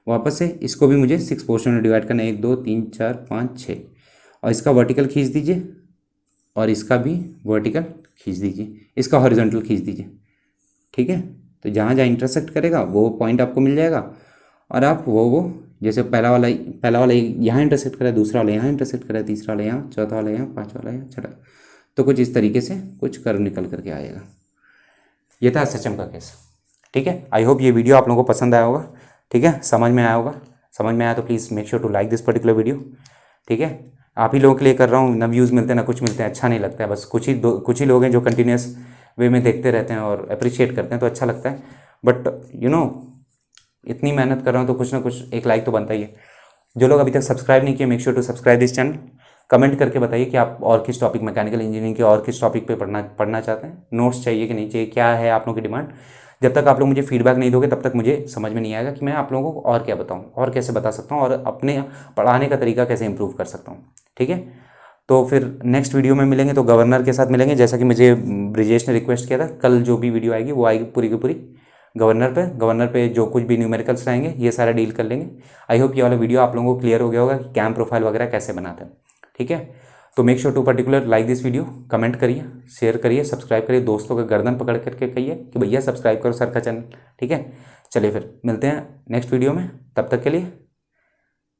वापस से इसको भी मुझे 6 पोर्शन में डिवाइड करना है, 1 2 3 4 5 6। और इसका वर्टिकल खींच दीजिए और इसका भी वर्टिकल खींच दीजिए, इसका हॉरिजॉन्टल खींच दीजिए, ठीक है। तो जहाँ जहाँ इंटरसेक्ट करेगा वो पॉइंट आपको मिल जाएगा। और आप वो जैसे पहला वाला यहाँ इंटरसेक्ट करा है, दूसरा वाला यहाँ इंटरसेक्ट करा है, तीसरा वाला यहाँ, चौथा वाला यहाँ, पाँचवा वाला यहाँ, छठा, तो कुछ इस तरीके से कुछ कर्व निकल करके आएगा। ये था SHM का केस। ठीक है, आई होप ये वीडियो आप लोगों को पसंद आया होगा। ठीक है, समझ में आया होगा। समझ में आया तो please make sure to like this particular video. ठीक है, आप ही लोगों के लिए कर रहा हूँ, ना व्यूज़ मिलते हैं ना कुछ मिलते हैं, अच्छा नहीं लगता है। बस कुछ ही लोग हैं जो कंटिन्यूस वे में देखते रहते हैं और अप्रिशिएट करते हैं, तो अच्छा लगता है। बट इतनी मेहनत कर रहा हूँ तो कुछ ना कुछ एक लाइक तो बनता ही है। जो लोग अभी तक सब्सक्राइब नहीं किए, make sure to subscribe this channel. Comment करके बताइए कि आप और किस टॉपिक, मैकेनिकल इंजीनियरिंग के और किस टॉपिक पे पढ़ना चाहते हैं। नोट्स चाहिए कि नहीं चाहिए, क्या है आप लोगों की डिमांड। जब तक आप लोग मुझे फीडबैक नहीं दोगे तब तक मुझे समझ में नहीं आएगा कि मैं आप लोगों को और क्या बताऊँ, और कैसे बता सकता हूँ, और अपने पढ़ाने का तरीका कैसे इंप्रूव कर सकता हूँ। ठीक है, तो फिर नेक्स्ट वीडियो में मिलेंगे, तो गवर्नर के साथ मिलेंगे, जैसा कि मुझे ब्रिजेश ने रिक्वेस्ट किया था। कल जो भी वीडियो आएगी वो आएगी पूरी की पूरी गवर्नर पे जो कुछ भी न्यूमेरिकल्स रहेंगे ये सारा डील कर लेंगे। आई होप ये वाला वीडियो आप लोगों को क्लियर हो गया होगा कि कैम प्रोफाइल वगैरह कैसे बनाते हैं। ठीक है, तो make sure to particular like this video, comment करिए, शेयर करिए, सब्सक्राइब करिए, दोस्तों का गर्दन पकड़ करके कहिए कि भैया सब्सक्राइब करो सर का चैनल। ठीक है, चलिए फिर मिलते हैं नेक्स्ट वीडियो में, तब तक के लिए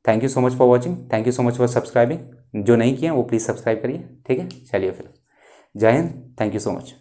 thank you so much for watching, thank you so much for subscribing. जो नहीं किए वो प्लीज़ सब्सक्राइब करिए। ठीक है, चलिए फिर, जय Hind, thank you so much.